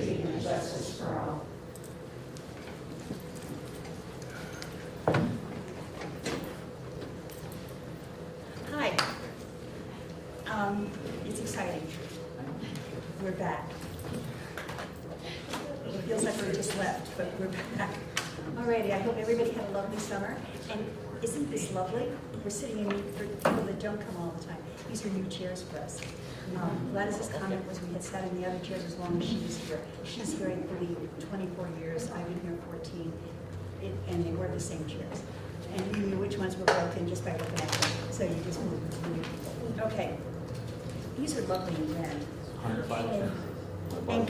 liberty and justice for all. Hi. It's exciting. We're back. It feels like we just left, but we're back. Alrighty, I hope everybody had a lovely summer. And isn't this lovely? We're sitting in, for people that don't come all the time, these are new chairs for us. Gladys's comment was we had sat in the other chairs as long as she was here. She's here for 24 years, I've been here 14, and they were the same chairs. And you knew which ones were broken just by looking at them, so you just moved. Okay, these are lovely and grand. And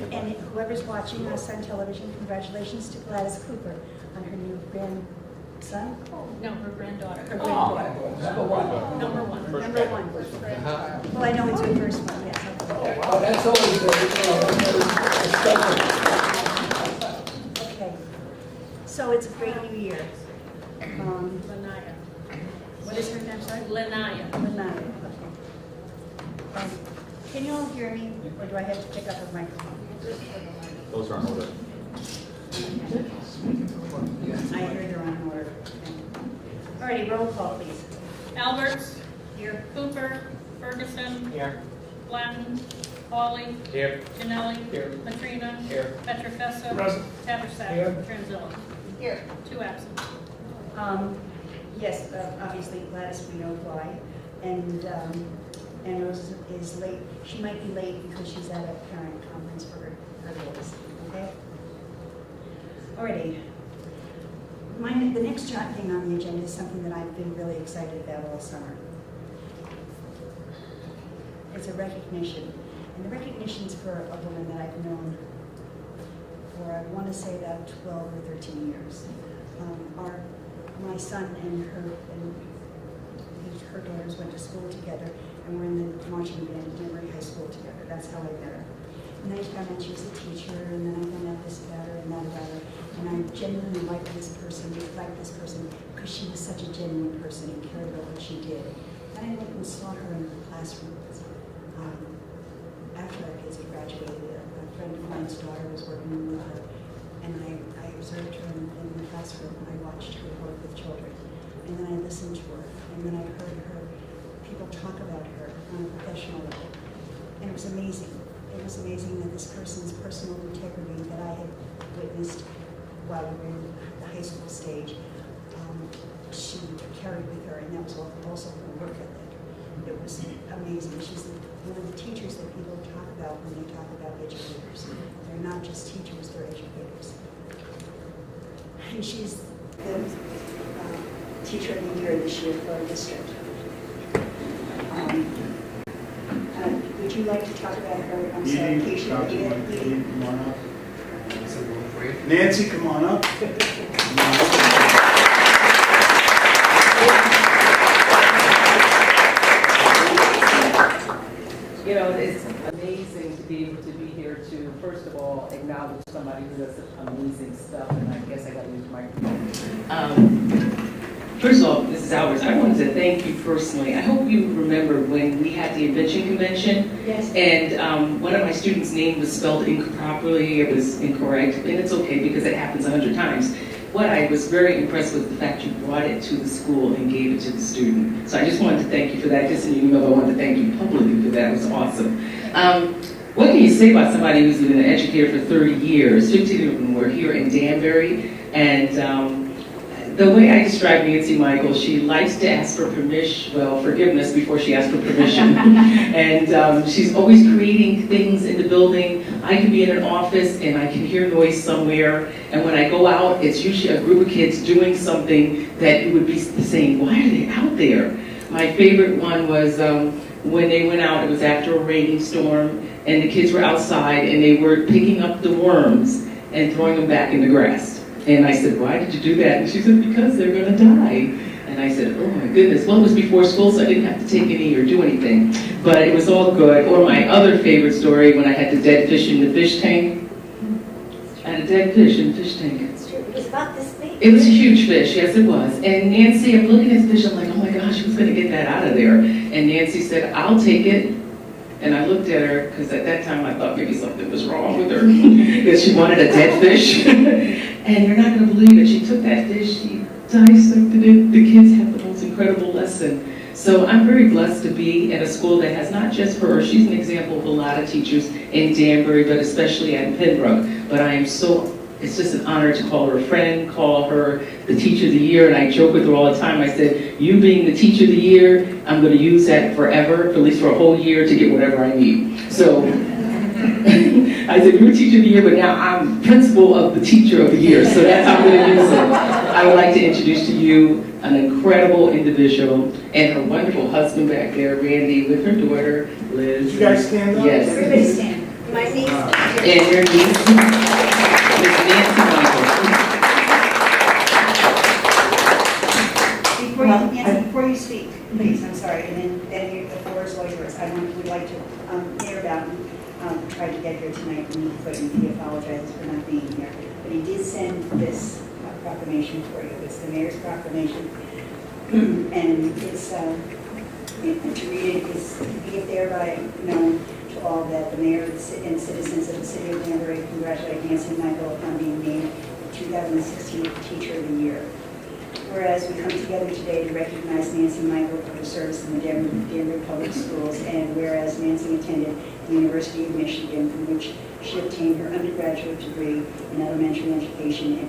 whoever's watching us on television, congratulations to Gladys Cooper on her new grandson. No, her granddaughter. Her granddaughter. Number one. Number one. Well, I know it's her first one, yes. Okay. Oh, that's always Okay. So it's a great new year. Lanaya. What is her name, sorry? Lanaya. Lanaya, okay. Can you all hear me, or do I have to pick up a microphone? Those are in order. I hear they're on order. Alrighty, roll call, please. Alberts. Here. Cooper. Ferguson. Here. Blanton. Hawley. Here. Janelli. Here. Matrina. Here. Petrofessa. Present. Haversack. Here. Tranzilla. Here. 2 absent. Yes, obviously Gladys, we know why, and Rose is late. She might be late because she's at a parent conference for her boys, okay? Alrighty. The next thing on the agenda is something that I've been really excited about all summer. It's a recognition, and the recognition's for a woman that I've known for, I want to say about 12 or 13 years. My son and her daughters went to school together and were in the marching band at Emory High School together. That's how I met her. And then I found out she was a teacher, and then I found out this about her and that about her. And I genuinely liked this person because she was such a genuine person and cared about what she did. And I went and saw her in her classroom. After our kids had graduated, a friend of mine's daughter was working with her. And I observed her in the classroom, and I watched her work with children. And then I listened to her, and then I heard people talk about her on a professional level. And it was amazing. It was amazing that this person's personal integrity that I had witnessed while we were in the high school stage, she carried with her, and that was also her work ethic. It was amazing. She's one of the teachers that people talk about when they talk about educators. They're not just teachers, they're educators. And she's the teacher of the year this year for our district. Would you like to talk about her? I'm sorry, Keisha. Come on up. Nancy, come on up. You know, it's amazing to be able to be here to, first of all, acknowledge somebody who does such amazing stuff, and I guess I got to use my microphone. First of all, Mrs. Alberts, I wanted to thank you personally. I hope you remember when we had the Invention Convention, Yes. and one of my students' name was spelled improperly, it was incorrect, and it's okay because it happens 100 times. What I was very impressed with the fact you brought it to the school and gave it to the student. So I just wanted to thank you for that. Just so you know, I wanted to thank you publicly for that. It was awesome. What can you say about somebody who's been an educator for 30 years? 15 of them were here in Danbury, and the way I describe Nancy Michael, she likes to ask for permission, well, forgiveness before she asks for permission. And she's always creating things in the building. I can be in an office and I can hear noise somewhere. And when I go out, it's usually a group of kids doing something that you would be saying, why are they out there? My favorite one was when they went out, it was after a raining storm, and the kids were outside and they were picking up the worms and throwing them back in the grass. And I said, why did you do that? And she said, because they're going to die. And I said, oh my goodness. Well, it was before school, so I didn't have to take any or do anything. But it was all good. Or my other favorite story, when I had the dead fish in the fish tank. I had a dead fish in the fish tank. It was about this big. It was a huge fish, yes it was. And Nancy, I'm looking at the fish, I'm like, oh my gosh, who's going to get that out of there? And Nancy said, I'll take it. And I looked at her, because at that time I thought maybe something was wrong with her, because she wanted a dead fish. And you're not going to believe it, she took that fish, she dissected it. The kids had the most incredible lesson. So I'm very blessed to be in a school that has not just her, she's an example of a lot of teachers in Danbury, but especially at Pembroke. But I am so, it's just an honor to call her a friend, call her the teacher of the year, and I joke with her all the time. I said, you being the teacher of the year, I'm going to use that forever, at least for a whole year, to get whatever I need. So I said, you're teacher of the year, but now I'm principal of the teacher of the year, so that's how I'm going to use it. I would like to introduce to you an incredible individual and her wonderful husband back there, Randy, with her daughter, Liz. You guys stand up? Yes. Everybody stand. My niece. And your niece, Miss Nancy Michael. Nancy, before you speak, please, I'm sorry, and then the floor is all yours. Would like to, Mayor Bowden tried to get here tonight and he couldn't. He apologizes for not being here. But he did send this proclamation for you. It's the mayor's proclamation. And it's, to read it is, be it thereby known to all that the mayor and citizens of the city of Danbury congratulate Nancy Michael upon being named the 2016 Teacher of the Year. Whereas we come together today to recognize Nancy Michael for her service in the Danbury Public Schools, and whereas Nancy attended the University of Michigan, from which she obtained her undergraduate degree in elementary education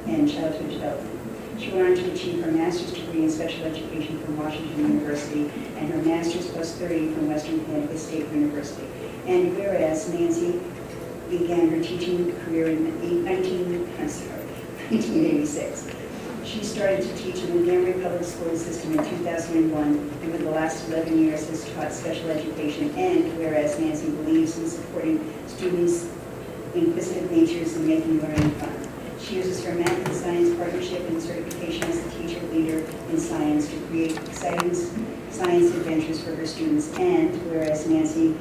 and childhood development. She went on to achieve her master's degree in special education from Washington University and her master's plus 30 from Western Connecticut State University. And whereas Nancy began her teaching career in 1986. She started to teach in the Danbury Public School System in 2001, and for the last 11 years has taught special education. And whereas Nancy believes in supporting students' inquisitive natures and making learning fun. She uses her math and science partnership and certification as a teacher leader in science to create exciting science adventures for her students. And whereas Nancy,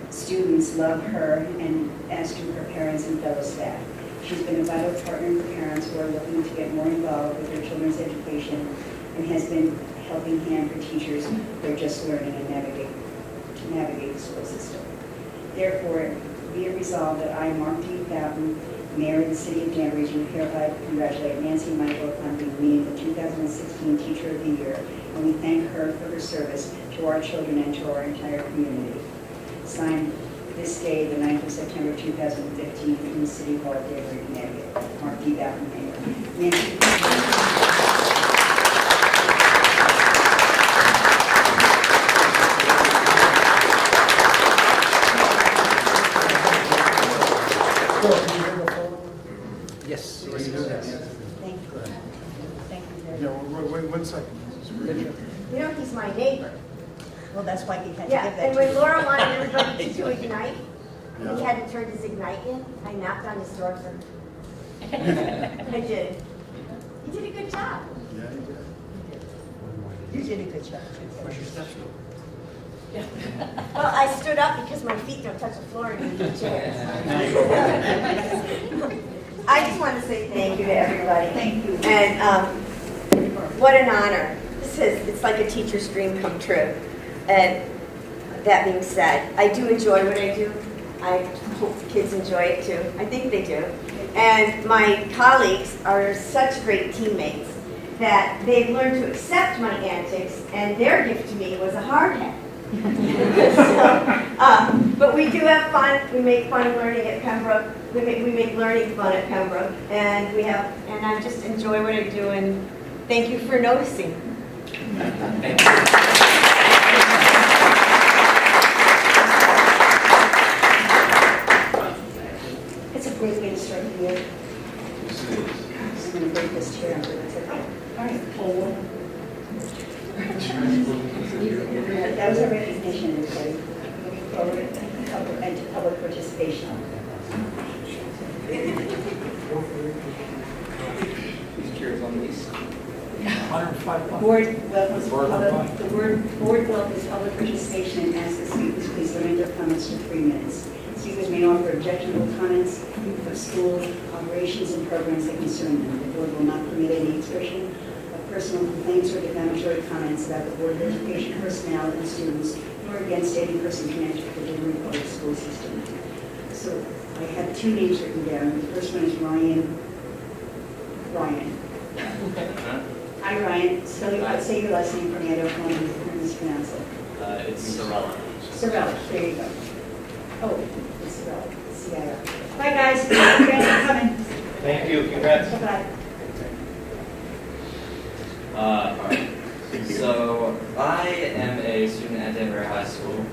students love her, and as do her parents and fellow staff. She's been a vital partner for parents who are looking to get more involved with their children's education, and has been a helping hand for teachers who are just learning and navigate the school system. Therefore, be it resolved that I, Mark D. Bowden, Mayor of the City of Danbury, do hereby congratulate Nancy Michael upon being named the 2016 Teacher of the Year, and we thank her for her service to our children and to our entire community. Signed this day, the 9th of September 2015, from the City Hall of Danbury, Connecticut. Mark D. Bowden, Mayor. Nancy. Yes. Thank you. Thank you very Yeah, much. wait 1 second. You know, he's my neighbor. Well, that's why he had to Yeah, give that and to when you. Laura wanted everybody to do Ignite, Yeah. he hadn't turned his Ignite in, I knocked on his door for I did. He did a good job. Yeah, you did. You did a good job. Well, I stood up because my feet don't touch the floor in the chairs. I just want to say thank you to everybody. Thank you. And what an honor. It's like a teacher's dream come true. And that being said, I do enjoy what I do. I hope the kids enjoy it too. I think they do. And my colleagues are such great teammates that they've learned to accept my antics, and their gift to me was a hard hat. But we do have fun. We make fun learning at Pembroke. We make learning fun at Pembroke, and I just enjoy what I do. And thank you for noticing. It's a great way to start the year. I'm going to break this chair. It's okay. All right, forward. That was a recognition, everybody. Moving forward and to public participation. Board welcomes public participation and asks the speakers please limit their comments to 3 minutes. Speakers may offer objectionable comments for school operations and programs that concern them. The board will not permit any expression of personal complaints or defamatory comments about the Board of Education personnel and students, nor against any person connected with the Denver Public School System. So I have two names written down. The first one is Ryan. Hi, Ryan. Say your last name for me. I don't want to mispronounce it. It's Sorella. Sorella. There you go. Oh, it's Sorella. CIR. Bye, guys. Congrats for coming. Thank you. Congrats. Bye-bye. All right. So I am a student at Denver High School.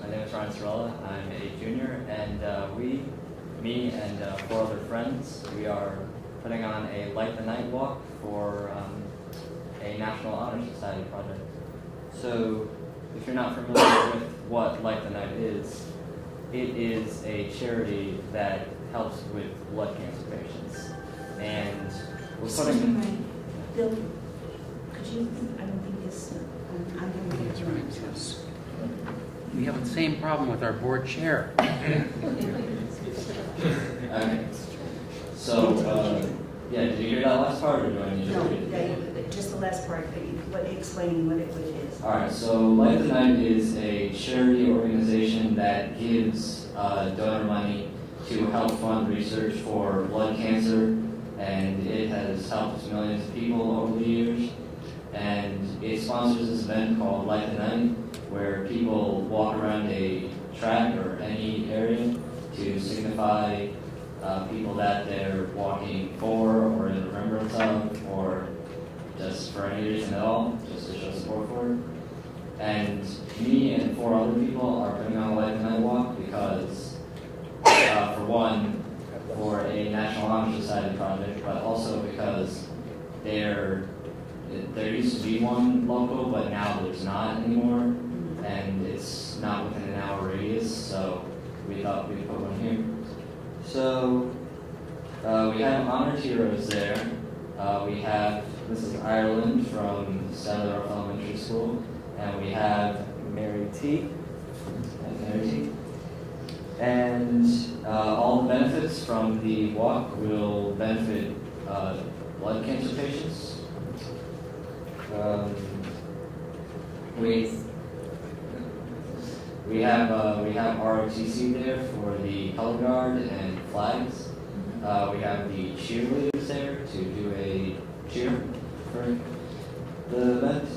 My name is Ryan Sorella. I'm a junior, and me and 4 other friends, we are putting on a Light the Night walk for a National Honor Society project. So if you're not familiar with what Light the Night is, it is a charity that helps with blood cancer patients. And we're putting... Bill, could you, I don't think this, I'm going to get you on this. We have the same problem with our board chair. Okay. So, yeah, did you hear that last part, or do I need to repeat it? No, just the last part, explaining what it is. All right, so Light the Night is a charity organization that gives donor money to help fund research for blood cancer, and it has helped millions of people over the years. And it sponsors this event called Light the Night, where people walk around a track or any area to signify people that they're walking for or in remembrance of, or just for any reason at all, just to show support for it. And me and 4 other people are putting on a Light the Night walk because, for one, for a National Honor Society project, but also because there used to be one local, but now there's not anymore, and it's not within an hour radius, so we thought we'd put one here. So we have honored heroes there. This is Ireland from Statler Elementary School, and we have Mary T. And all the benefits from the walk will benefit blood cancer patients. We have ROTC there for the color guard and flags. We have the cheerleaders there to do a cheer for the event.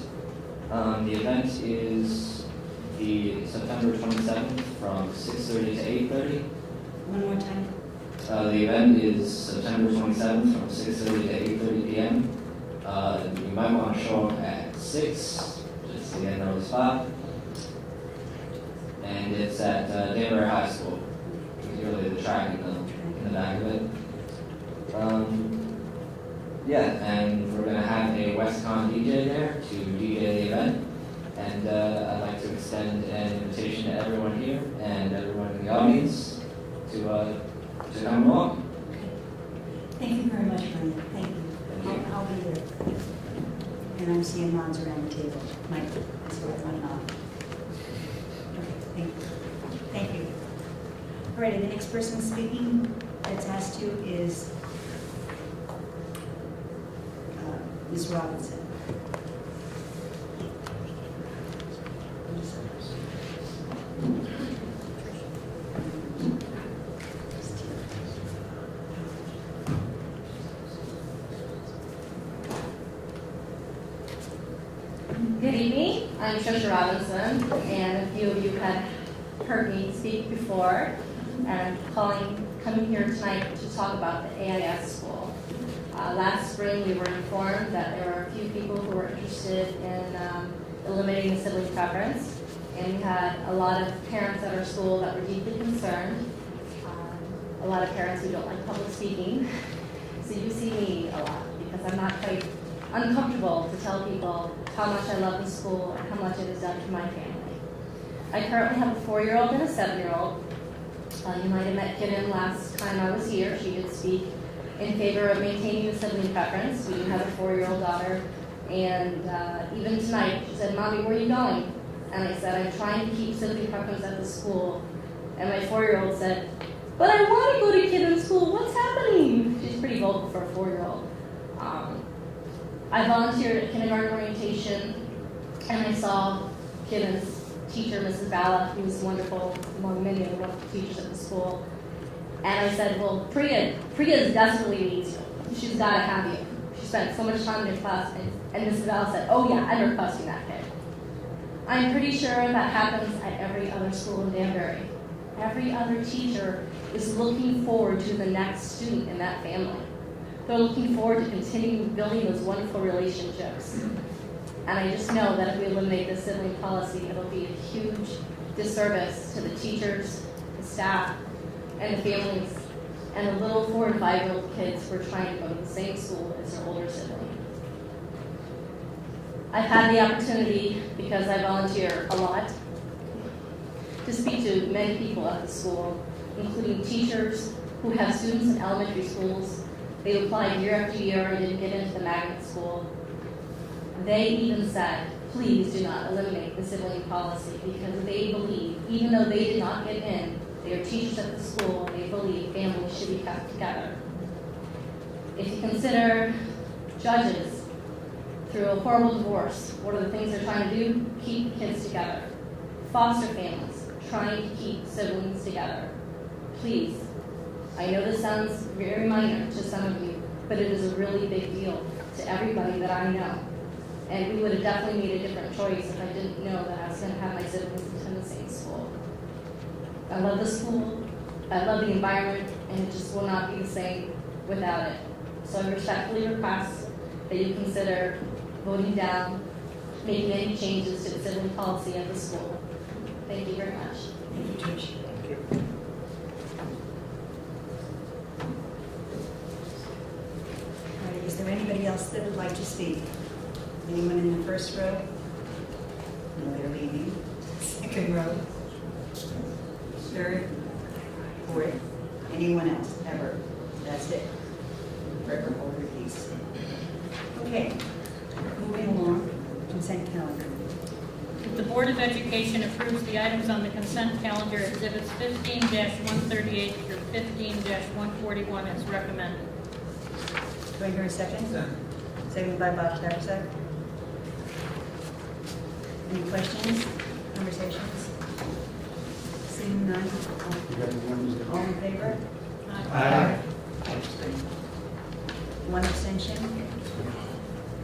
The event is the September 27th from 6:30 to 8:30. One more time. The event is September 27th from 6:30 to 8:30 p.m. You might want to show up at 6 just to get an early spot. And it's at Denver High School. It's really the track in the back of it. And we're going to have a WestCon DJ there to DJ the event. And I'd like to extend an invitation to everyone here and everyone in the audience to come along. Thank you very much, Ryan. Thank you. I'll be there. And I'm seeing moms around the table. Mike, that's where I'm running off. Okay, thank you. All right, and the next person speaking that's asked to is Ms. Robinson. Good evening, I'm Trisha Robinson, and a few of you have heard me speak before, and I'm coming here tonight to talk about the AIS school. Last spring we were informed that there were a few people who were interested in eliminating the sibling preference, and we had a lot of parents at our school that were deeply concerned, a lot of parents who don't like public speaking, so you see me a lot because I'm not quite uncomfortable to tell people how much I love the school and how much it has done for my family. I currently have a 4-year-old and a 7-year-old. You might have met Kitten last time I was here. She did speak in favor of maintaining the sibling preference. We do have a 4-year-old daughter, and even tonight she said, "Mommy, where are you going?" And I said, "I'm trying to keep sibling preference at the school." And my 4-year-old said, "But I want to go to Kitten's school. What's happening?" She's pretty vocal for a 4-year-old. I volunteered at kindergarten orientation, and I saw Kiva's teacher, Mrs. Bala, who was wonderful, among many of the wonderful teachers at the school. And I said, well, Priya desperately needs you. She's got to have you. She spent so much time in your class, and Mrs. Bala said, oh yeah, I'm requesting that kid. I'm pretty sure that happens at every other school in Danbury. Every other teacher is looking forward to the next student in that family. They're looking forward to continuing building those wonderful relationships. And I just know that if we eliminate the sibling policy, it'll be a huge disservice to the teachers, the staff, and the families, and the little 4- and 5-year-old kids who are trying to go to the same school as their older sibling. I've had the opportunity, because I volunteer a lot, to speak to many people at the school, including teachers who have students in elementary schools. They applied year after year and didn't get into the magnet school. They even said, please do not eliminate the sibling policy, because they believe, even though they did not get in, they are teachers at the school, and they believe families should be kept together. If you consider judges through a horrible divorce, what are the things they're trying to do? Keep kids together. Foster families, trying to keep siblings together. Please, I know this sounds very minor to some of you, but it is a really big deal to everybody that I know. And we would have definitely made a different choice if I didn't know that I was going to have my siblings attend the same school. I love the school, I love the environment, and it just will not be the same without it. So I respectfully request that you consider voting down, making any changes to the sibling policy at the school. Thank you very much. Thank you, Trish. Thank you. All right, is there anybody else that would like to speak? Anyone in the first row? No, they're leaving. Second row? Third? Fourth? Anyone else, ever? That's it. Record order, please. Okay, moving along, consent calendar. The Board of Education approves the items on the consent calendar, exhibits 15-138 through 15-141 as recommended. Do I hear a second? Second by Bob Tarasek. Any questions, conversations? Seeing none, all in favor? Aye. One abstention?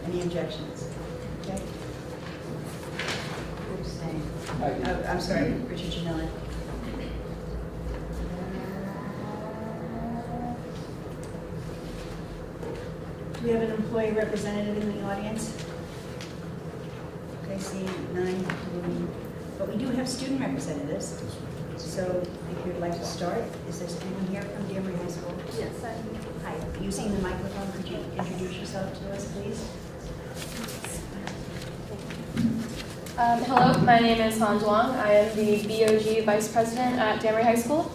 Any objections? Okay. Who abstained? Oh, I'm sorry, Richard Janella. Do we have an employee representative in the audience? Okay, seeing none. But we do have student representatives. So if you'd like to start, is there anyone here from Danbury High School? Yes, I'm Hi, using the microphone, could you introduce yourself to us, please? Hello, my name is Han Zhuang. I am the BOG Vice President at Danbury High School.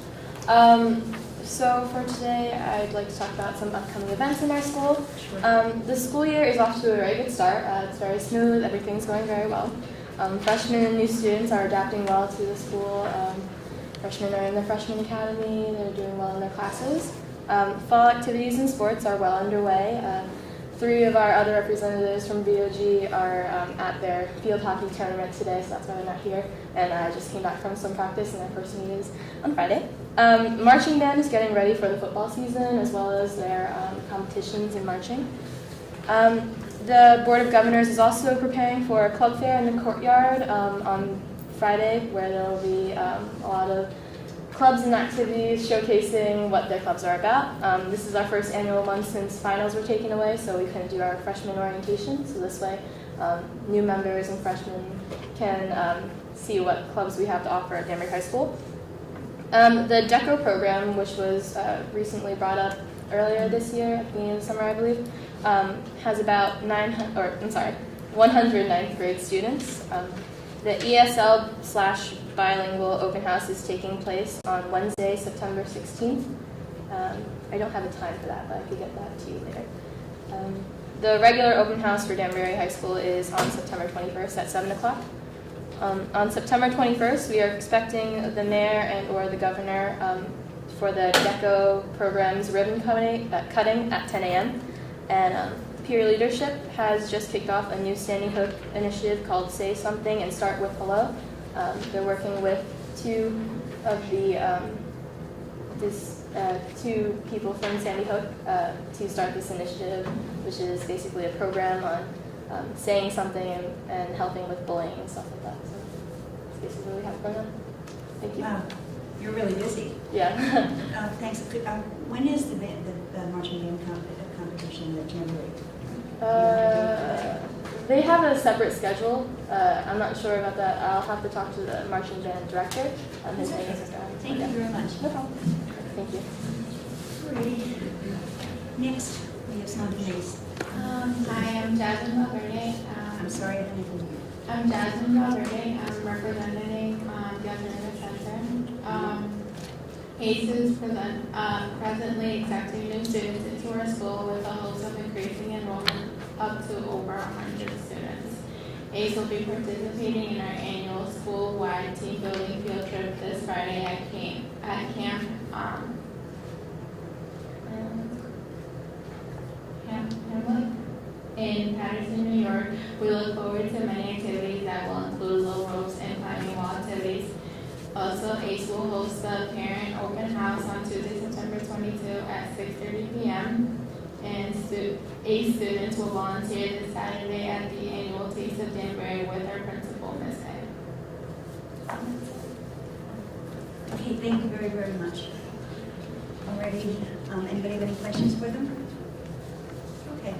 So for today, I'd like to talk about some upcoming events in our school. The school year is off to a very good start. It's very smooth, everything's going very well. Freshmen and new students are adapting well to the school. Freshmen are in the freshman academy, they're doing well in their classes. Fall activities and sports are well underway. 3 of our other representatives from BOG are at their field hockey tournament today, so that's why they're not here. And I just came back from some practice, and their first meet is on Friday. Marching band is getting ready for the football season, as well as their competitions in marching. The Board of Governors is also preparing for a club fair in the courtyard on Friday, where there will be a lot of clubs and activities showcasing what their clubs are about. This is our first annual one since finals were taken away, so we couldn't do our freshman orientation. So this way, new members and freshmen can see what clubs we have to offer at Danbury High School. The DECO program, which was recently brought up earlier this year, at the beginning of the summer, I believe, has about 100 ninth grade students. The ESL/bilingual open house is taking place on Wednesday, September 16th. I don't have a time for that, but I could get that to you later. The regular open house for Danbury High School is on September 21st at 7 o'clock. On September 21st, we are expecting the mayor and or the governor for the DECO program's ribbon cutting at 10 a.m. And Peer Leadership has just kicked off a new Sandy Hook initiative called Say Something and Start With Hello. They're working with two people from Sandy Hook to start this initiative, which is basically a program on saying something and helping with bullying and stuff like that. So that's basically what we have going on. Thank you. Wow, you're really busy. Yeah. Thanks. When is the marching band competition, the jamboree? They have a separate schedule. I'm not sure about that. I'll have to talk to the marching band director. His name is Thank you very much. No problem. Thank you. Alrighty. Next, we have some names. Hi, I'm Jasmine Valverde. I'm sorry, I didn't even hear. I'm Jasmine Valverde. I'm representing the Alternative Center. ACE is presently accepting new students into our school with a hopes of increasing enrollment up to over 100 students. ACE will be participating in our annual school-wide team building field trip this Friday at Camp Hamlet in Patterson, New York. We look forward to many activities that will include low ropes and climbing wall activities. Also, ACE will host the parent open house on Tuesday, September 22 at 6:30 p.m. And ACE students will volunteer this Saturday at the annual Taste of Danbury with our principal, Ms. A. Okay, thank you very, very much. Alrighty, anybody have any questions for them? Okay.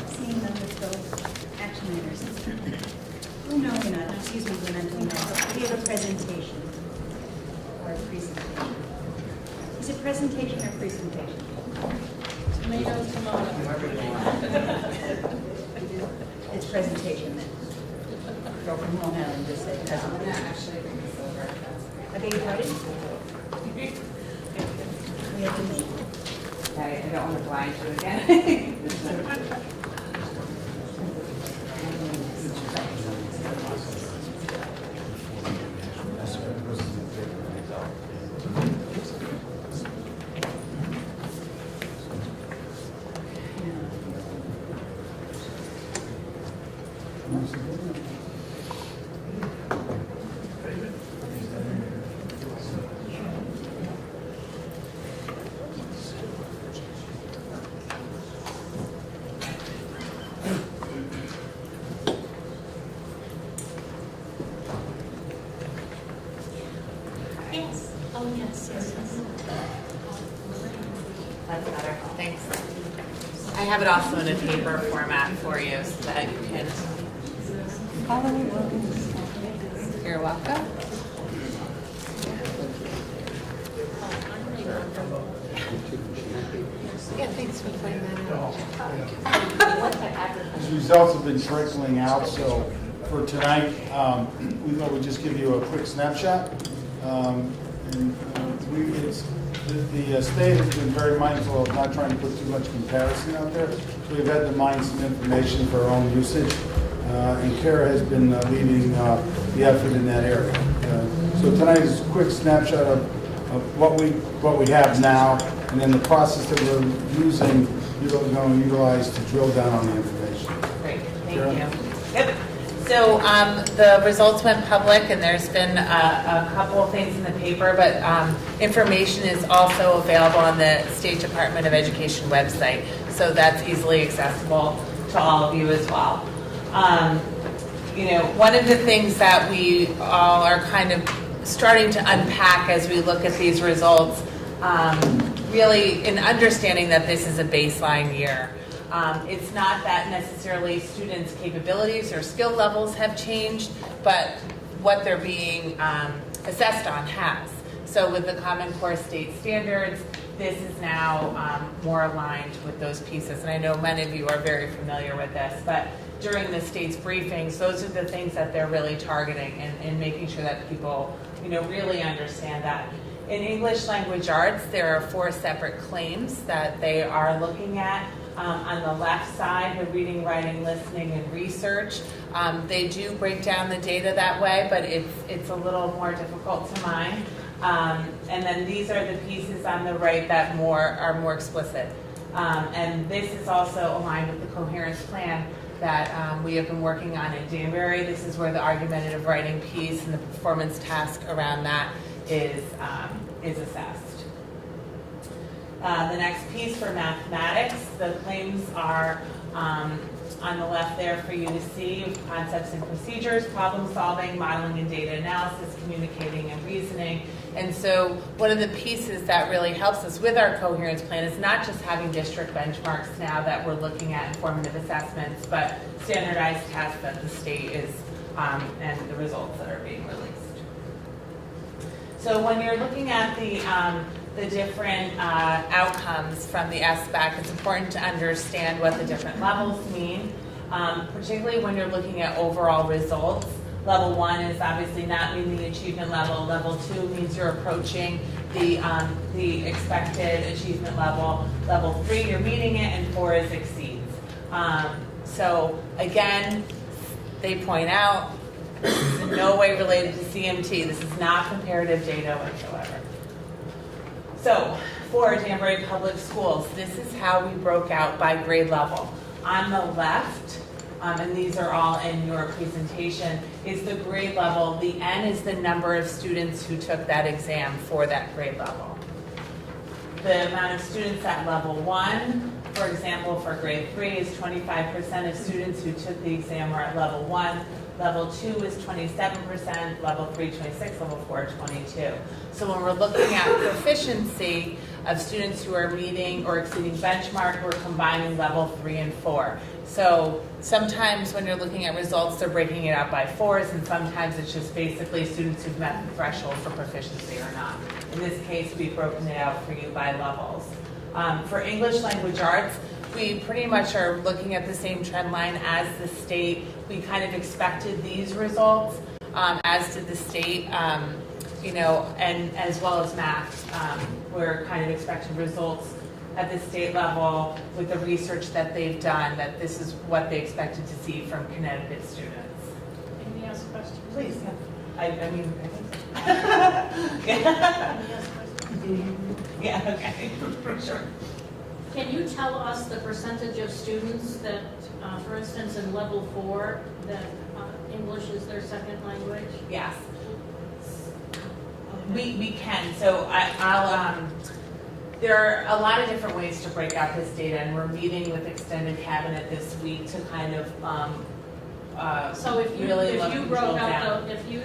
Seeing none, let's go. Action items. Oh, no, we're not. Excuse me, we're not doing that. We have a presentation. Or a presentation. Is it presentation or presentation? Tomatoes, It's presentation then. Go from home now and just say presentation. I beg your pardon? We have to meet. I don't want to blind you again. Yes. Oh, yes, yes, yes. That's better. Thanks. I have it also in a paper format for you so that you can. You're welcome. Yeah, thanks for pointing that out. These results have been trickling out, so for tonight, we thought we'd just give you a quick snapshot. The state has been very mindful of not trying to put too much comparison out there. So we've had to mine some information for our own usage, and Kara has been leading the effort in that area. So tonight is a quick snapshot of what we have now, and then the process that we're using, going to utilize to drill down on the information. Great, thank Kara? you. Yep. So the results went public, and there's been a couple of things in the paper, but information is also available on the State Department of Education website, so that's easily accessible to all of you as well. One of the things that we all are kind of starting to unpack as we look at these results, really in understanding that this is a baseline year. It's not that necessarily students' capabilities or skill levels have changed, but what they're being assessed on has. So with the Common Core state standards, this is now more aligned with those pieces. And I know many of you are very familiar with this, but during the state's briefings, those are the things that they're really targeting and making sure that people really understand that. In English language arts, there are 4 separate claims that they are looking at. On the left side, the reading, writing, listening, and research. They do break down the data that way, but it's a little more difficult to mine. And then these are the pieces on the right that are more explicit. And this is also aligned with the coherence plan that we have been working on in Danbury. This is where the argumentative writing piece and the performance task around that is assessed. The next piece for mathematics, the claims are on the left there for you to see: concepts and procedures, problem solving, modeling and data analysis, communicating and reasoning. And so one of the pieces that really helps us with our coherence plan is not just having district benchmarks now that we're looking at informative assessments, but standardized tests that the state is and the results that are being released. So when you're looking at the different outcomes from the SBAC, it's important to understand what the different levels mean, particularly when you're looking at overall results. Level 1 is obviously not meeting the achievement level. Level 2 means you're approaching the expected achievement level. Level 3, you're meeting it, and 4 is exceeds. So again, they point out this is in no way related to CMT. This is not comparative data whatsoever. So for Danbury Public Schools, this is how we broke out by grade level. On the left, and these are all in your presentation, is the grade level. The N is the number of students who took that exam for that grade level. The amount of students at level 1, for example, for grade 3 is 25% of students who took the exam were at level 1. Level 2 is 27%, level 3, 26, level 4, 22. So when we're looking at proficiency of students who are meeting or exceeding benchmark, we're combining level 3 and 4. So sometimes when you're looking at results, they're breaking it out by 4s, and sometimes it's just basically students who've met the threshold for proficiency or not. In this case, we've broken it out for you by levels. For English language arts, we pretty much are looking at the same trend line as the state. We kind of expected these results, as did the state, and as well as math. We're kind of expecting results at the state level with the research that they've done, that this is what they expected to see from Connecticut students. Any other questions? Please, yeah. I think so. Yeah, okay, sure. Can you tell us the percentage of students that, for instance, in level 4, that English is their second language? Yes. We can. So there are a lot of different ways to break out this data, and we're meeting with Extended Cabinet this week to kind of so if you really broke out if you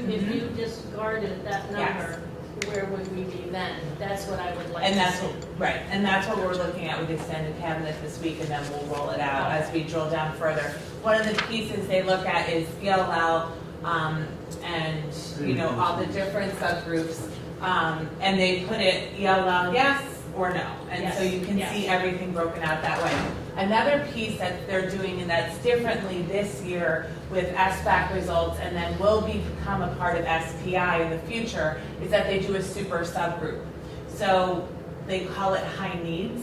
discarded that number, where would we be then? That's what I would like and to that's see. right, and that's what we're looking at with Extended Cabinet this week, and then we'll roll it out as we drill down further. One of the pieces they look at is ELL, and all the different subgroups, and they put it ELL yes or no, and so you can see everything broken out that way. Another piece that they're doing, and that's differently this year with SBAC results, and then will become a part of SPI in the future, is that they do a super subgroup. So they call it high needs,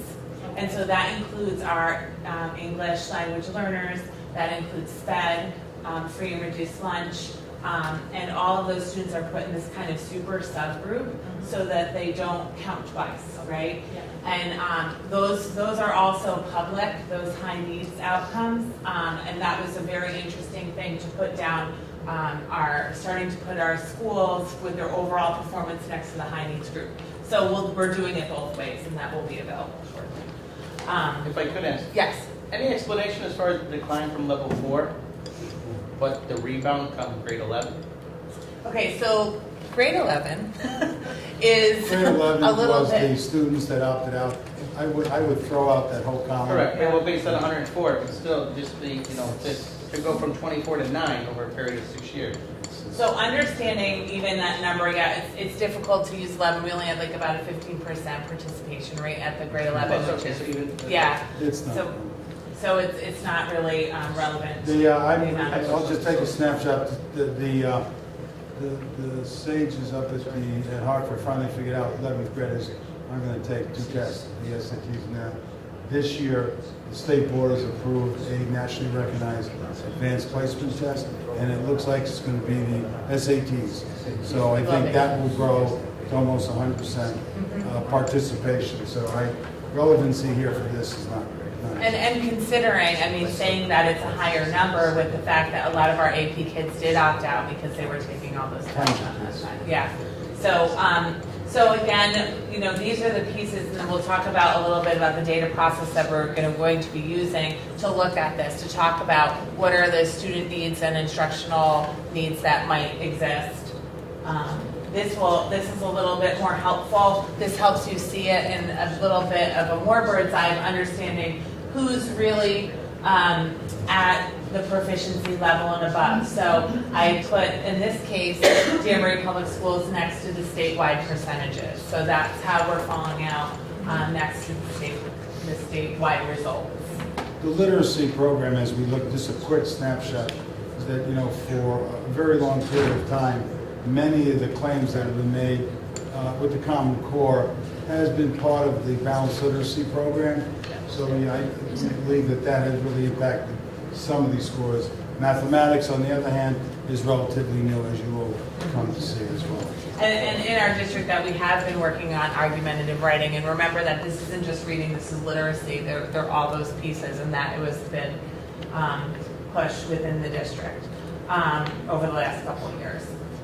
and so that includes our English language learners, that includes SPED, free and reduced lunch, and all of those students are put in this kind of super subgroup so that they don't count twice, right? Yeah. And those are also public, those high needs outcomes, and that was a very interesting thing to put down, starting to put our schools with their overall performance next to the high needs group. So we're doing it both ways, and that will be available shortly. If I could ask. Yes. Any explanation as far as the decline from level 4, but the rebound come grade 11? Okay, so grade 11 is Grade 11 a little was bit. the students that opted out. I would throw out that whole column. Correct. Yeah, well, based on 104, but still, just to go from 24 to 9 over a period of 6 years. So understanding even that number, it's difficult to use 11. We only had like about a 15% participation rate at the grade 11, which is It's not. So it's not really relevant. I'll just take a snapshot. The sages up at Hartford finally figured out 11th graders are going to take 2 tests, the SATs now. This year, the state board has approved a nationally recognized advanced placement test, and it looks like it's going to be the SATs. So I think that will grow to almost 100% participation. So relevancy here for this is not. And considering, I mean, saying that it's a higher number with the fact that a lot of our AP kids did opt out because they were taking all those tests on that side. Yeah. So again, you know, these are the pieces, and then we'll talk about a little bit about the data process that we're going to be using to look at this, to talk about what are the student needs and instructional needs that might exist. This is a little bit more helpful. This helps you see it in a little bit of a more bird's eye of understanding who's really at the proficiency level and above. So I put, in this case, Danbury Public Schools next to the statewide percentages. So that's how we're falling out next to the statewide results. The literacy program, as we look, just a quick snapshot, is that, you know, for a very long period of time, many of the claims that have been made with the Common Core has been part of the balanced literacy program. So yeah, I believe that that has really impacted some of these scores. Mathematics, on the other hand, is relatively new, as you will come to see as well. And in our district that we have been working on argumentative writing, and remember that this isn't just reading, this is literacy. They're all those pieces, and that it was been pushed within the district over the last couple of years.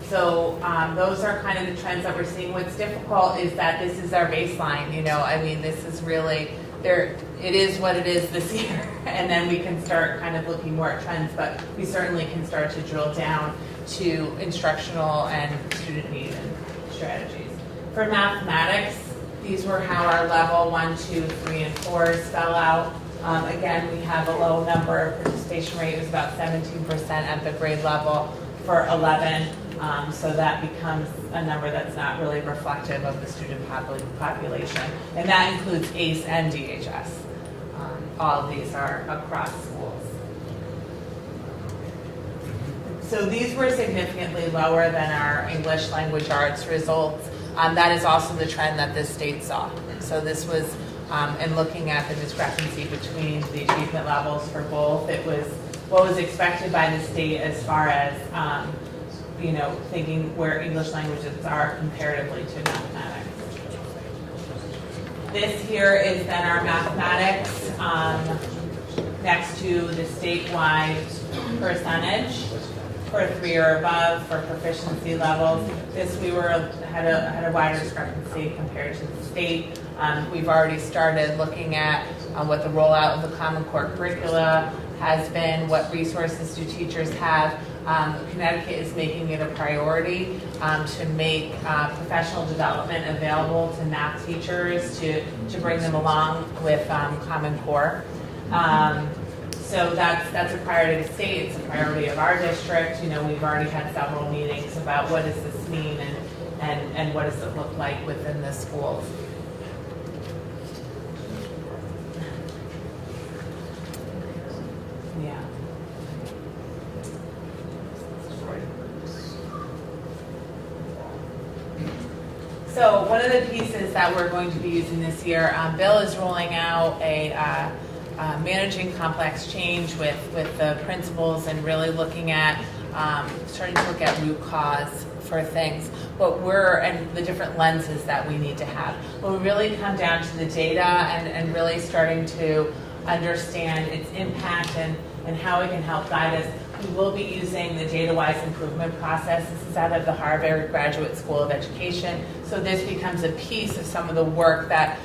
So those are kind of the trends that we're seeing. What's difficult is that this is our baseline. You know, I mean, this is really there. It is what it is this year, and then we can start kind of looking more at trends. But we certainly can start to drill down to instructional and student need and strategies. For mathematics, these were how our level 1, 2, 3, and 4s fell out. Again, we have a low number. Participation rate was about 17% at the grade level for 11. So that becomes a number that's not really reflective of the student population. And that includes ACE and DHS. All of these are across schools. So these were significantly lower than our English language arts results. That is also the trend that this state saw. So this was, in looking at the discrepancy between the achievement levels for both, it was what was expected by the state as far as you know, thinking where English languages are comparatively to mathematics. This here is then our mathematics next to the statewide percentage for 3 or above for proficiency levels. This we had a wider discrepancy compared to the state. We've already started looking at what the rollout of the Common Core curricula has been, what resources do teachers have. Connecticut is making it a priority to make professional development available to math teachers to bring them along with Common Core. So that's a priority of the state, it's a priority of our district. You know, we've already had several meetings about what does this mean and what does it look like within the schools. Yeah. So one of the pieces that we're going to be using this year, Bill is rolling out a managing complex change with the principals and really looking at, starting to look at root cause for things, and the different lenses that we need to have. When we really come down to the data and really starting to understand its impact and how it can help guide us, we will be using the data-wise improvement process. This is out of the Harvard Graduate School of Education. So this becomes a piece of some of the work that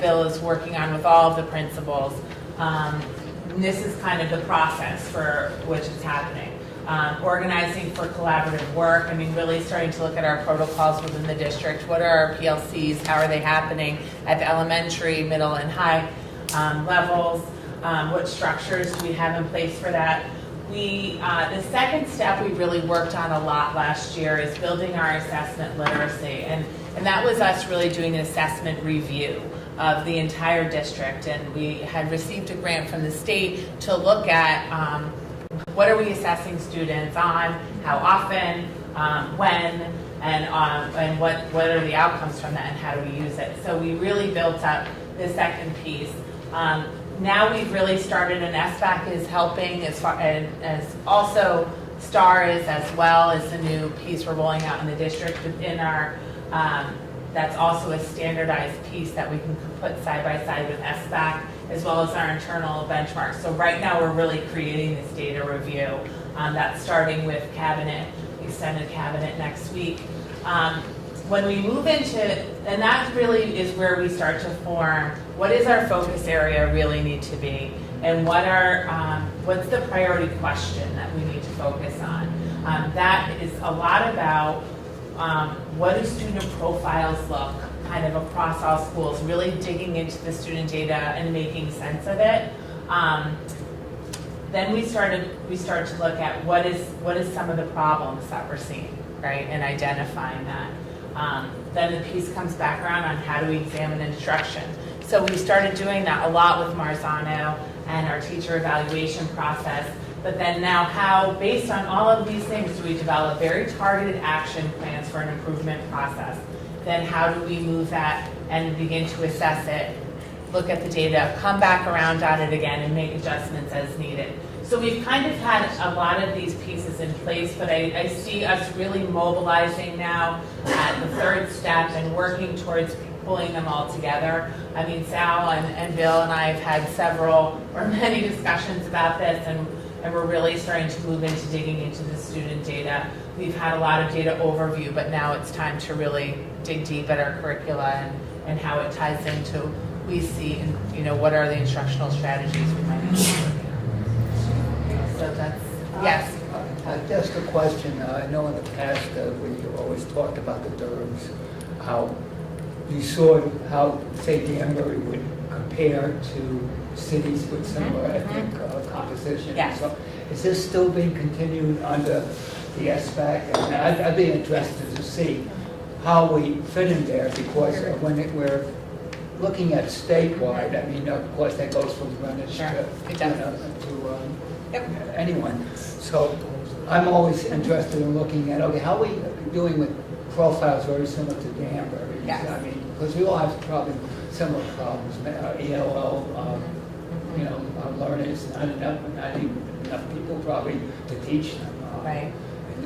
Bill is working on with all of the principals. And this is kind of the process for which it's happening. Organizing for collaborative work. I mean, really starting to look at our protocols within the district. What are our PLCs? How are they happening at the elementary, middle, and high levels? What structures do we have in place for that? The second step we really worked on a lot last year is building our assessment literacy. And that was us really doing an assessment review of the entire district. And we had received a grant from the state to look at what are we assessing students on, how often, when, and what are the outcomes from that and how do we use it. So we really built up the second piece. Now we've really started, and SBAC is helping as also STAR is as well as the new piece we're rolling out in the district within our That's also a standardized piece that we can put side by side with SBAC, as well as our internal benchmarks. So right now, we're really creating this data review. That's starting with cabinet, extended cabinet next week. When we move into, and that really is where we start to form, what is our focus area really need to be? And what's the priority question that we need to focus on? That is a lot about what do student profiles look kind of across all schools, really digging into the student data and making sense of it. Then we start to look at what is some of the problems that we're seeing, right, and identifying that. Then the piece comes back around on how do we examine instruction. So we started doing that a lot with Marzano and our teacher evaluation process. But then now how, based on all of these things, do we develop very targeted action plans for an improvement process? Then how do we move that and begin to assess it, look at the data, come back around on it again and make adjustments as needed. So we've kind of had a lot of these pieces in place, but I see us really mobilizing now at the third step and working towards pulling them all together. I mean, Sal and Bill and I have had several or many discussions about this, and we're really starting to move into digging into the student data. We've had a lot of data overview, but now it's time to really dig deep at our curricula and how it ties into we see, and what are the instructional strategies we might need to look at. So that's, yes. Just a question. I know in the past we always talked about the DERMS, how you saw how, say, Danbury would compare to cities with similar ethnic composition. Yes. So is this still being continued under the SBAC? And I'd be interested to see how we fit in there, because when we're looking at statewide, I mean, of course, that goes from Greenwich to anyone. So I'm always interested in looking at, okay, how are we doing with profiles very similar to Danbury? Yes. I mean, because we all have probably similar problems, ELL, learners, not enough people probably to teach them. Right.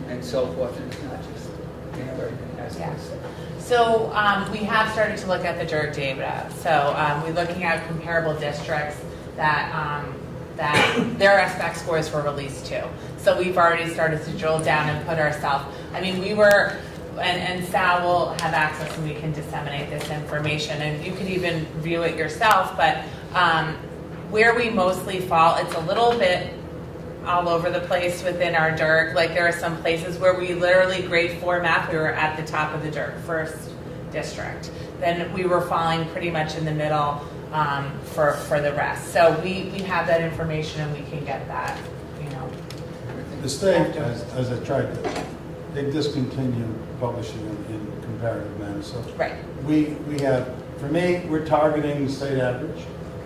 And so forth, and it's not just Danbury that has this. So we have started to look at the DIRT data. So we're looking at comparable districts that their SBAC scores were released to. So we've already started to drill down and put ourselves, I mean, we were, and Sal will have access and we can disseminate this information, and you can even view it yourself, but where we mostly fall, it's a little bit all over the place within our DIRT. Like there are some places where we literally grade 4 math, we were at the top of the DIRT, first district. Then we were falling pretty much in the middle for the rest. So we have that information and we can get that, The state, as I tried to, they've discontinued publishing in comparative manner. So right. We have, for me, we're targeting the state average.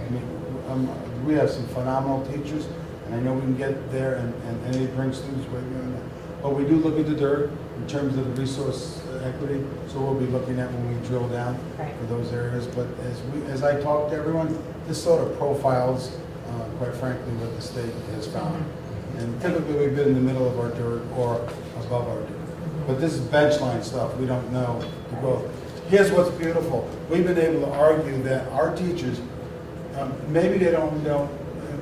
I mean, we have some phenomenal teachers, and I know we can get there and they bring students way beyond that. But we do look at the DIRT in terms of the resource equity, so we'll be looking at when we drill down for those areas. But as I talk to everyone, this sort of profiles, quite frankly, what the state has found. And typically we've been in the middle of our DIRT or above our DIRT. But this is benchline stuff. We don't know the growth. Here's what's beautiful. We've been able to argue that our teachers, maybe they don't know,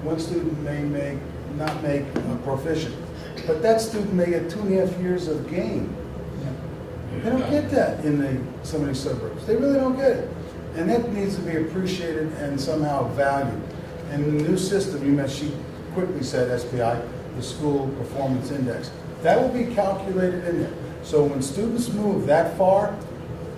one student may not make proficient, but that student may get 2.5 years of gain. They don't get that in some of these suburbs. They really don't get it. And that needs to be appreciated and somehow valued. And the new system, she quickly said SPI, the School Performance Index, that will be calculated in there. So when students move that far,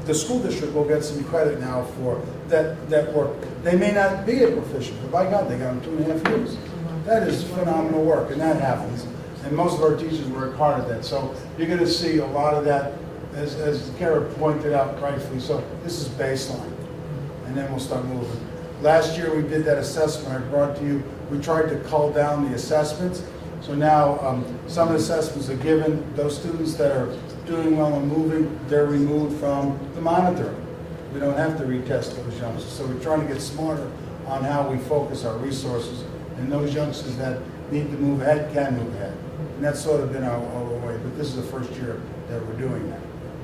the school district will get some credit now for that work. They may not be a proficient, but by God, they got them 2.5 years. That is phenomenal work, and that happens. And most of our teachers work hard at that. So you're going to see a lot of that, as Kara pointed out rightfully. So this is baseline, and then we'll start moving. Last year we did that assessment I brought to you. We tried to cull down the assessments. So now some assessments are given. Those students that are doing well and moving, they're removed from the monitoring. We don't have to retest those youngsters. So we're trying to get smarter on how we focus our resources. And those youngsters that need to move ahead can move ahead. And that's sort of been our way. But this is the first year that we're doing that.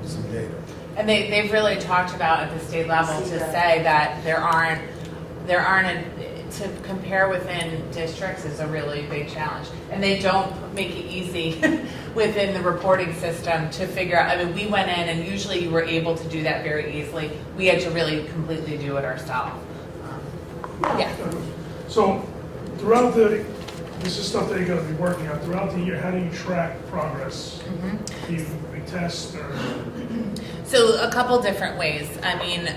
some data. And they've really talked about at the state level to say that there aren't to compare within districts is a really big challenge. And they don't make it easy within the reporting system to figure out. I mean, we went in and usually you were able to do that very easily. We had to really completely do it ourselves. Yeah. So throughout this is stuff that you're going to be working on. Throughout the year, how do you track progress? Do you test or? So a couple different ways. I mean,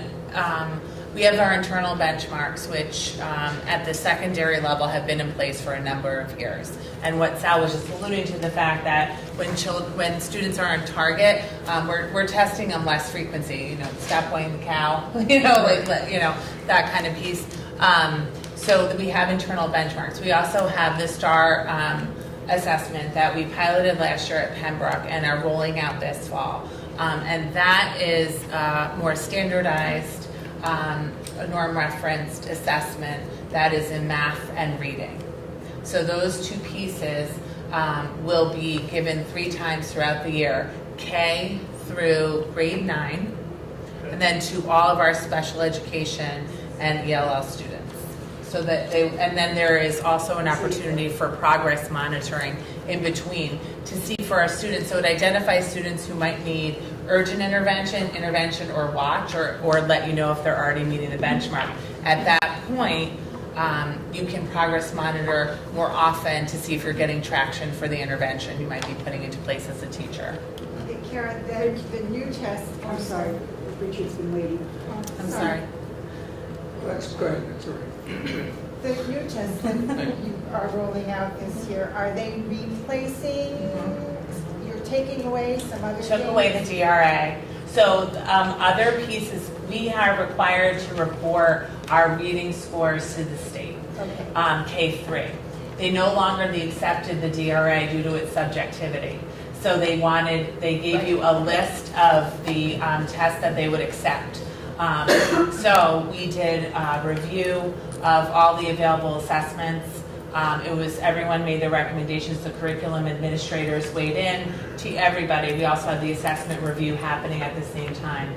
we have our internal benchmarks, which at the secondary level have been in place for a number of years. And what Sal was just alluding to, the fact that when students are on target, we're testing them less frequency. Stop weighing the cow. That kind of piece. So that we have internal benchmarks. We also have the STAR assessment that we piloted last year at Pembroke and are rolling out this fall. And that is more standardized, norm-referenced assessment that is in math and reading. So those two pieces will be given 3 times throughout the year, K through grade 9, and then to all of our special education and ELL students. So that and then there is also an opportunity for progress monitoring in between to see for our students. So it identifies students who might need urgent intervention or watch or let you know if they're already meeting the benchmark. At that point, you can progress monitor more often to see if you're getting traction for the intervention you might be putting into place as a teacher. Okay, Karen, the new test. I'm sorry, Richard's been waiting. I'm sorry. That's good, that's all right. The new tests that you are rolling out this year, are they replacing, you're taking away some other things? Took away the DRA. So other pieces, we are required to report our reading scores to the state, K-3. They no longer accepted the DRA due to its subjectivity. So they gave you a list of the tests that they would accept. So we did a review of all the available assessments. Everyone made their recommendations. The curriculum administrators weighed in to everybody. We also had the assessment review happening at the same time.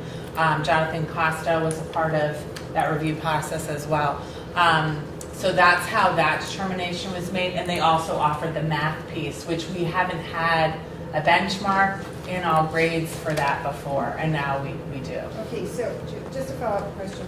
Jonathan Costa was a part of that review process as well. So that's how that determination was made. And they also offered the math piece, which we haven't had a benchmark in all grades for that before, and now we do. Okay, so just a follow-up question.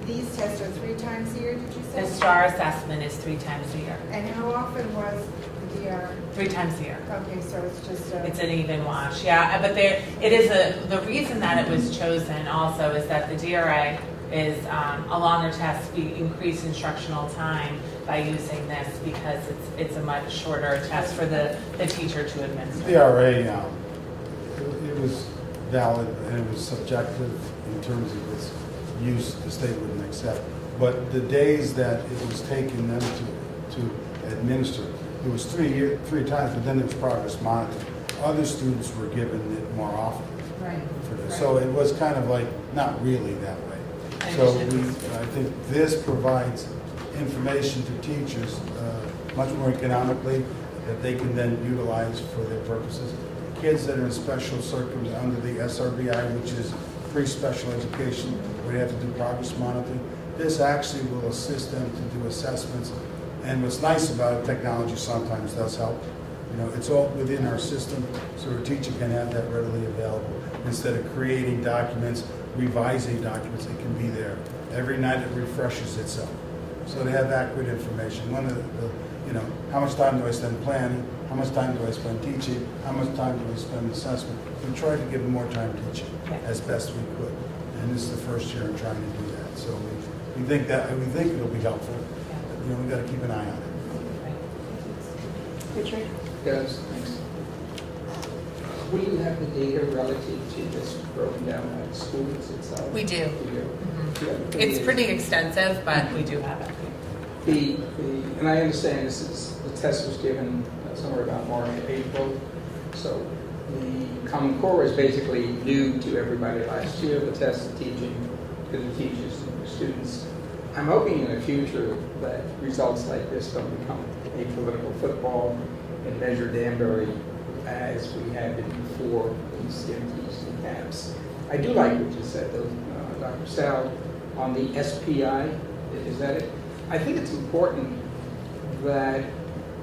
These tests are 3 times a year, did you say? The STAR assessment is 3 times a year. And how often was the DR? 3 times a year. Okay, so it's just it's an even wash, yeah. But the reason that it was chosen also is that the DRA is a longer test. We increase instructional time by using this because it's a much shorter test for the teacher to administer. The DRA, it was valid and it was subjective in terms of its use. The state wouldn't accept. But the days that it was taking them to administer, it was 3 times, but then there was progress monitoring. Other students were given it more often. Right. For this. So it was kind of like not really that way. So I think this provides information to teachers much more economically that they can then utilize for their purposes. Kids that are in special circumstances under the SRBI, which is free special education, where they have to do progress monitoring, this actually will assist them to do assessments. And what's nice about it, technology sometimes does help. It's all within our system, so a teacher can have that readily available. Instead of creating documents, revising documents, it can be there. Every night it refreshes itself. So they have accurate information. One of the, how much time do I spend planning? How much time do I spend teaching? How much time do I spend assessment? We tried to give them more time teaching as best we could. And this is the first year in trying to do that. So we think it'll be helpful. But, we've got to keep an eye on it. Richard? Yes, thanks. Will you have the data relative to this broken down by the schools itself? We do. It's pretty extensive, but we do have it. And I understand the test was given somewhere about March, April. So the Common Core was basically new to everybody last year. The test of teaching to the teachers and the students. I'm hoping in the future that results like this don't become a political football and measure Danbury as we have been before these CMTs and CAPs. I do like what you said, though, Dr. Sal, on the SPI. Is that it? I think it's important that,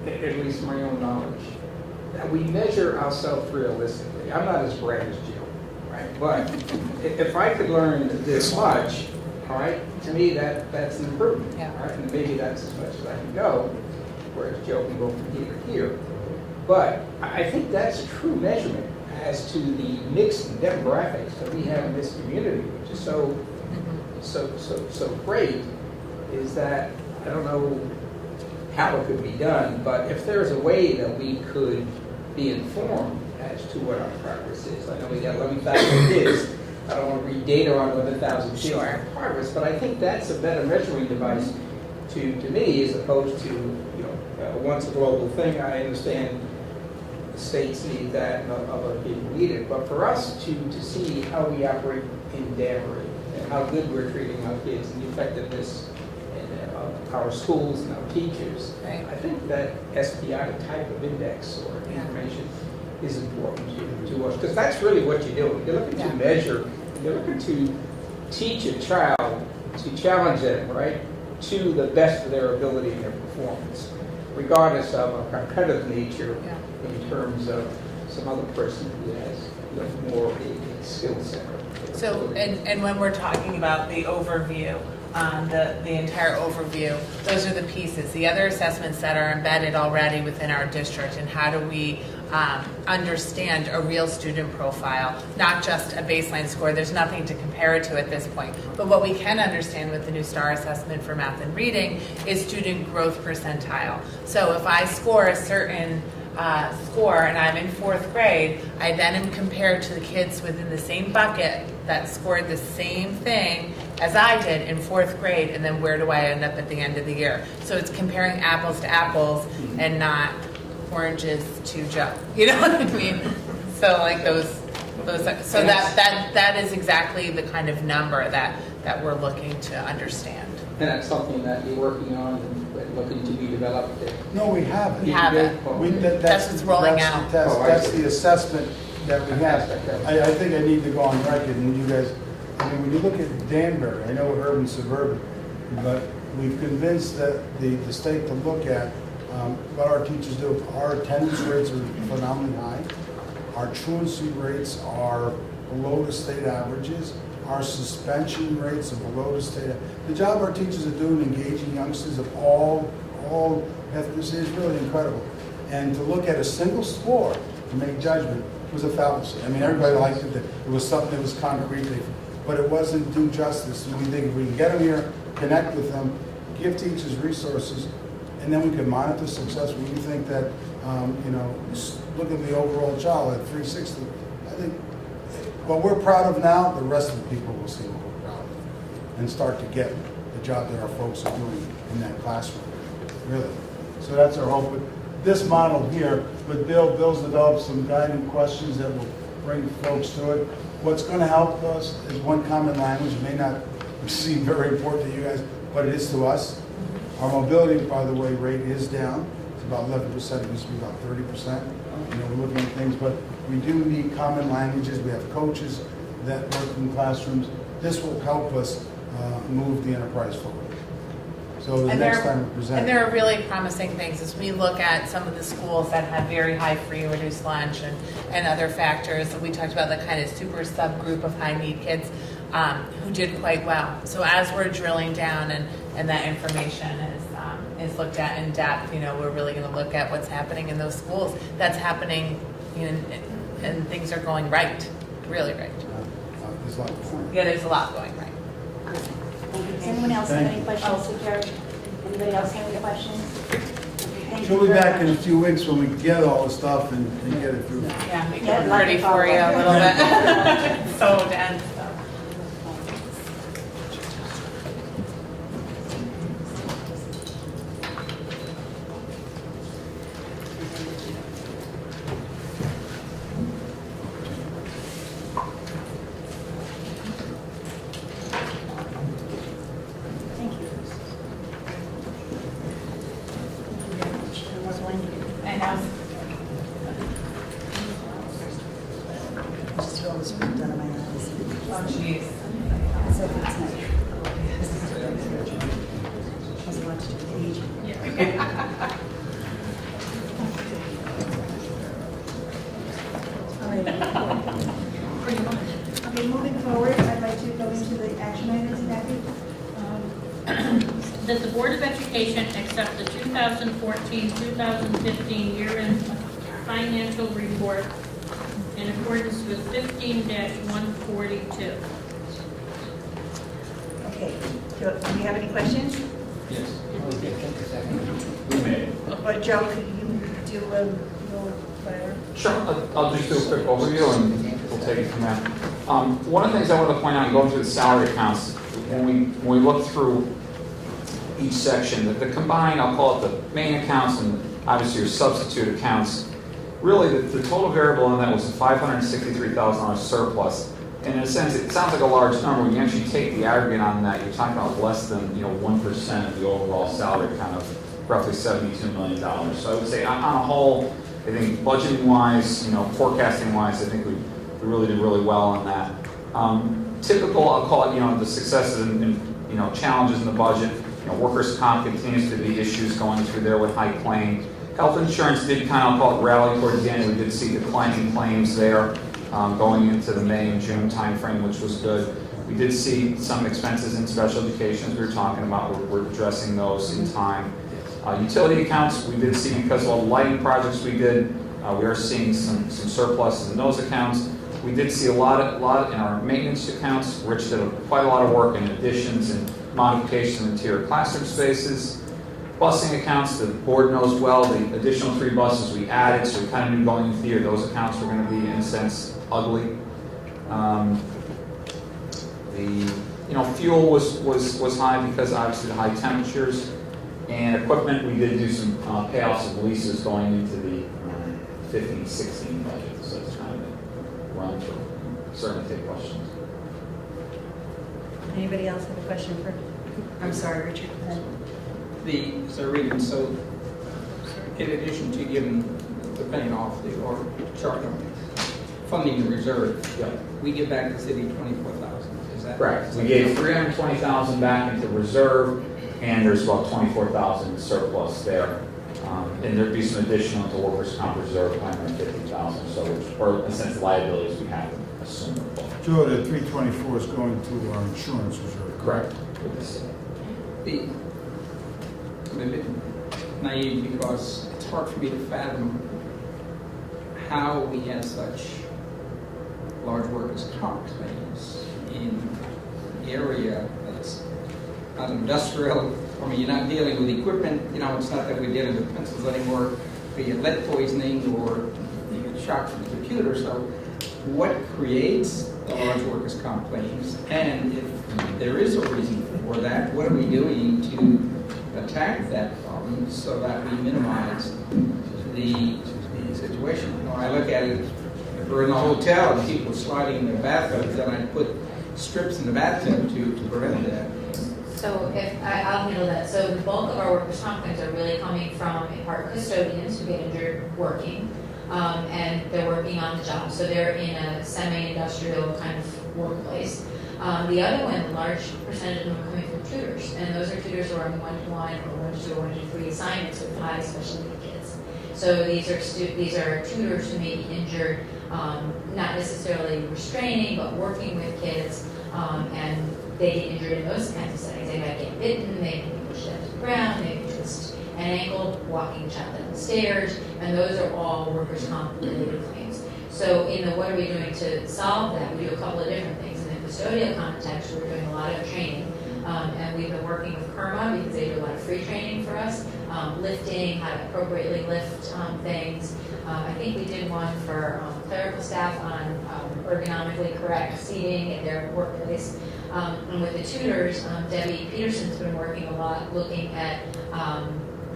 at least my own knowledge, that we measure ourselves realistically. I'm not as bright as Jill, right? But if I could learn this much, all right, to me that's an improvement, right? And maybe that's as much as I can go, whereas Jill can go from here to here. But I think that's a true measurement as to the mixed demographics that we have in this community, which is so great, is that I don't know how it could be done, but if there's a way that we could be informed as to what our progress is. I know we got 11,000 kids. I don't want to read data on 11,000 kids on progress, but I think that's a better measuring device to me, as opposed to, once a global thing. I understand the states need that and other people need it, but for us to see how we operate in Danbury and how good we're treating our kids and the effectiveness of our schools and our teachers, I think that SPI type of index or information is important to us, because that's really what you're doing. You're looking to measure, you're looking to teach a child, to challenge them, right, to the best of their ability and their performance, regardless of a competitive nature in terms of some other person who has more a skill set. So, and when we're talking about the overview, the entire overview, those are the pieces. The other assessments that are embedded already within our district, and how do we understand a real student profile, not just a baseline score. There's nothing to compare it to at this point. But what we can understand with the new STAR assessment for math and reading is student growth percentile. So if I score a certain score and I'm in 4th grade, I then am compared to the kids within the same bucket that scored the same thing as I did in 4th grade, and then where do I end up at the end of the year? So it's comparing apples to apples and not oranges to Joe. You know what I mean? So like those so that is exactly the kind of number that we're looking to understand. And that's something that you're working on and looking to be developed. No, we haven't. We haven't. That's what's rolling out. That's the assessment that we have. I think I need to go on record, and you guys, I mean, when you look at Danbury, I know we're urban, suburban, but we've convinced the state to look at what our teachers do. Our attendance rates are phenomenally high. Our truancy rates are below the state averages. Our suspension rates are below the state. The job our teachers are doing, engaging youngsters of all ethnicities, is really incredible. And to look at a single score to make judgment was a fallacy. I mean, everybody liked it. It was something that was concrete, but it wasn't due justice. And we think if we can get them here, connect with them, give teachers resources, and then we can monitor success. We think that, look at the overall child at 360. I think what we're proud of now, the rest of the people will see what we're proud of and start to get the job that our folks are doing in that classroom, really. So that's our hope. But this model here, with Bill's developed some guiding questions that will bring folks to it. What's going to help us is one common language. It may not seem very important to you guys, but it is to us. Our mobility, by the way, rate is down. It's about 11%. It used to be about 30%. We're looking at things, but we do need common languages. We have coaches that work in classrooms. This will help us move the enterprise forward. So the next time we present. And there are really promising things as we look at some of the schools that have very high free and reduced lunch and other factors. We talked about the kind of super subgroup of high need kids who did quite well. So as we're drilling down and that information is looked at in depth, we're really going to look at what's happening in those schools. That's happening, and things are going right, really right. There's a lot going. Yeah, there's a lot going right. Does anyone else have any questions for Jared? Anybody else have any questions? She'll be back in a few weeks when we get all the stuff and get it through. Yeah, make it pretty for you a little bit. So dense. was ripped out of my eyes. Oh, jeez. It's like it's not. Has a lot to do with age. Yeah. All right. Okay, moving forward, I'd like to go into the action items, Becky. That the Board of Education accept the 2014-2015 year-end financial report in accordance with 15-142. Okay, do you have any questions? Yes. We made. Or Joe, could you do a little letter? Sure, I'll just do a quick overview and we'll take it from there. One of the things I wanted to point out, going through the salary accounts, when we look through each section, the combined, I'll call it the main accounts and obviously your substitute accounts, really the total variable on that was a $563,000 surplus. And in a sense, it sounds like a large number. When you actually take the aggregate on that, you're talking about less than 1% of the overall salary account of roughly $72 million. So I would say on a whole, I think budgeting-wise, forecasting-wise, I think we really did really well on that. Typical, I'll call it, the successes and challenges in the budget. Workers' comp continues to be issues going through there with high claims. Health insurance did kind of, I'll call it, rally towards the end. We did see declining claims there going into the May and June timeframe, which was good. We did see some expenses in special education, as we were talking about. We're addressing those in time. Utility accounts, we did see, because of all the lighting projects we did, we are seeing some surpluses in those accounts. We did see a lot in our maintenance accounts. Rich did quite a lot of work in additions and modifications of interior classroom spaces. Busing accounts, the board knows well, the additional 3 buses we added, so we kind of knew going into the year those accounts were going to be, in a sense, ugly. Fuel was high because obviously the high temperatures. And equipment, we did do some payoffs of leases going into the 15-16 budget, so it's kind of a run through. Certainly take questions. Anybody else have a question for? I'm sorry, Richard. Go ahead. So in addition to giving the paying off or funding the reserve, we give back the city 24,000. Is that correct? We gave 320,000 back into reserve, and there's about 24,000 surplus there. And there'd be some additional to workers' comp reserve, 150,000. So, or in a sense, liabilities we have to assume. Joe, the 324 is going to our insurance reserve. Correct. I'm a bit naive because it's hard for me to fathom how we had such large workers' comp claims in an area that's not industrial. I mean, you're not dealing with equipment. It's not that we're dealing with pencils anymore. We get lead poisoning or you get shocked from the computer. So, what creates the large workers' comp claims? And if there is a reason for that, what are we doing to attack that problem so that we minimize the situation? I look at it, if we're in a hotel and people are sliding in their bathtubs, then I put strips in the bathtub to prevent that. So I'll handle that. So the bulk of our workers' comp claims are really coming from, in part, custodians who get injured working, and they're working on the job. So they're in a semi-industrial kind of workplace. The other one, a large percentage of them are coming from tutors, and those are tutors who are on one-to-one or one-to-2 or one-to-3 assignments with high special need kids. So these are tutors who may be injured, not necessarily restraining, but working with kids, and they get injured in those kinds of settings. They might get bitten, they can be pushed down to the ground, they can twist an ankle, walking a child down the stairs, and those are all workers' comp related claims. So in the what are we doing to solve that, we do a couple of different things. In the custodial context, we're doing a lot of training, and we've been working with KERMA because they do a lot of free training for us, lifting, how to appropriately lift things. I think we did one for clerical staff on ergonomically correct seating at their workplace. And with the tutors, Debbie Peterson's been working a lot looking at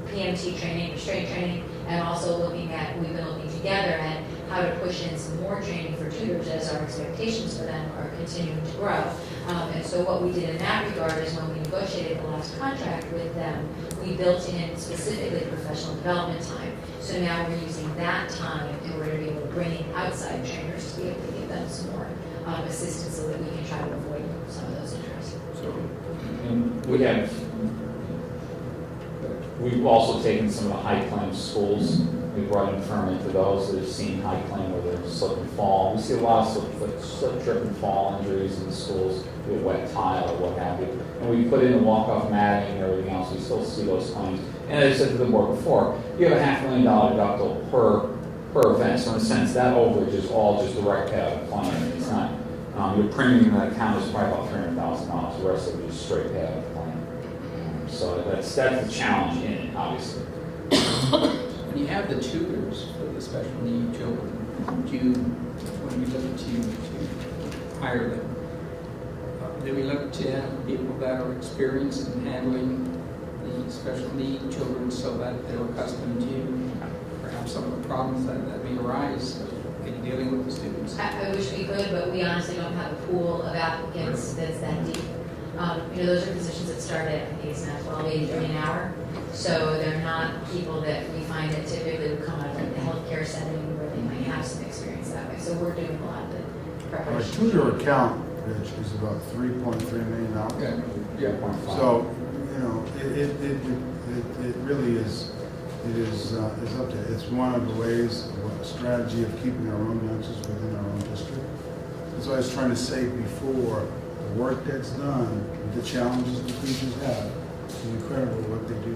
PMT training, restraint training, and also we've been looking together at how to push in some more training for tutors as our expectations for them are continuing to grow. And so what we did in that regard is when we negotiated the last contract with them, we built in specifically professional development time. So now we're using that time in order to be able to bring in outside trainers to be able to give them some more assistance so that we can try to avoid some of those injuries. And we've also taken some of the high claim schools. We brought in firmly to those that have seen high claim where they're slip and fall. We see a lot of slip, trip, and fall injuries in the schools with wet tile or what have you. And we put in the walk-off matting and everything else. We still see those claims. And as I said to the board before, you have a $500,000 deductible per event. So in a sense, that overage is all just direct pay out of claim. It's not, your premium in that account is probably about $300,000. The rest of it is straight pay out of claim. So that's the challenge in it, obviously. When you have the tutors for the special need children, when we look to hire them, do we look to have people that are experienced in handling the special need children so that they're accustomed to perhaps some of the problems that may arise in dealing with the students? I wish we could, but we honestly don't have a pool of applicants that's that deep. Those are positions that start at, I think it's now $12.83 an hour. So they're not people that we find that typically would come out of like the healthcare setting where they might have some experience that way. So we're doing a lot of the Our preparation. tutor account, Rich, is about $3.3 million. Yeah. So, it really is, is up to, it's one of the ways, a strategy of keeping our own youngsters within our own district. That's what I was trying to say before, the work that's done, the challenges the teachers have, it's incredible what they do.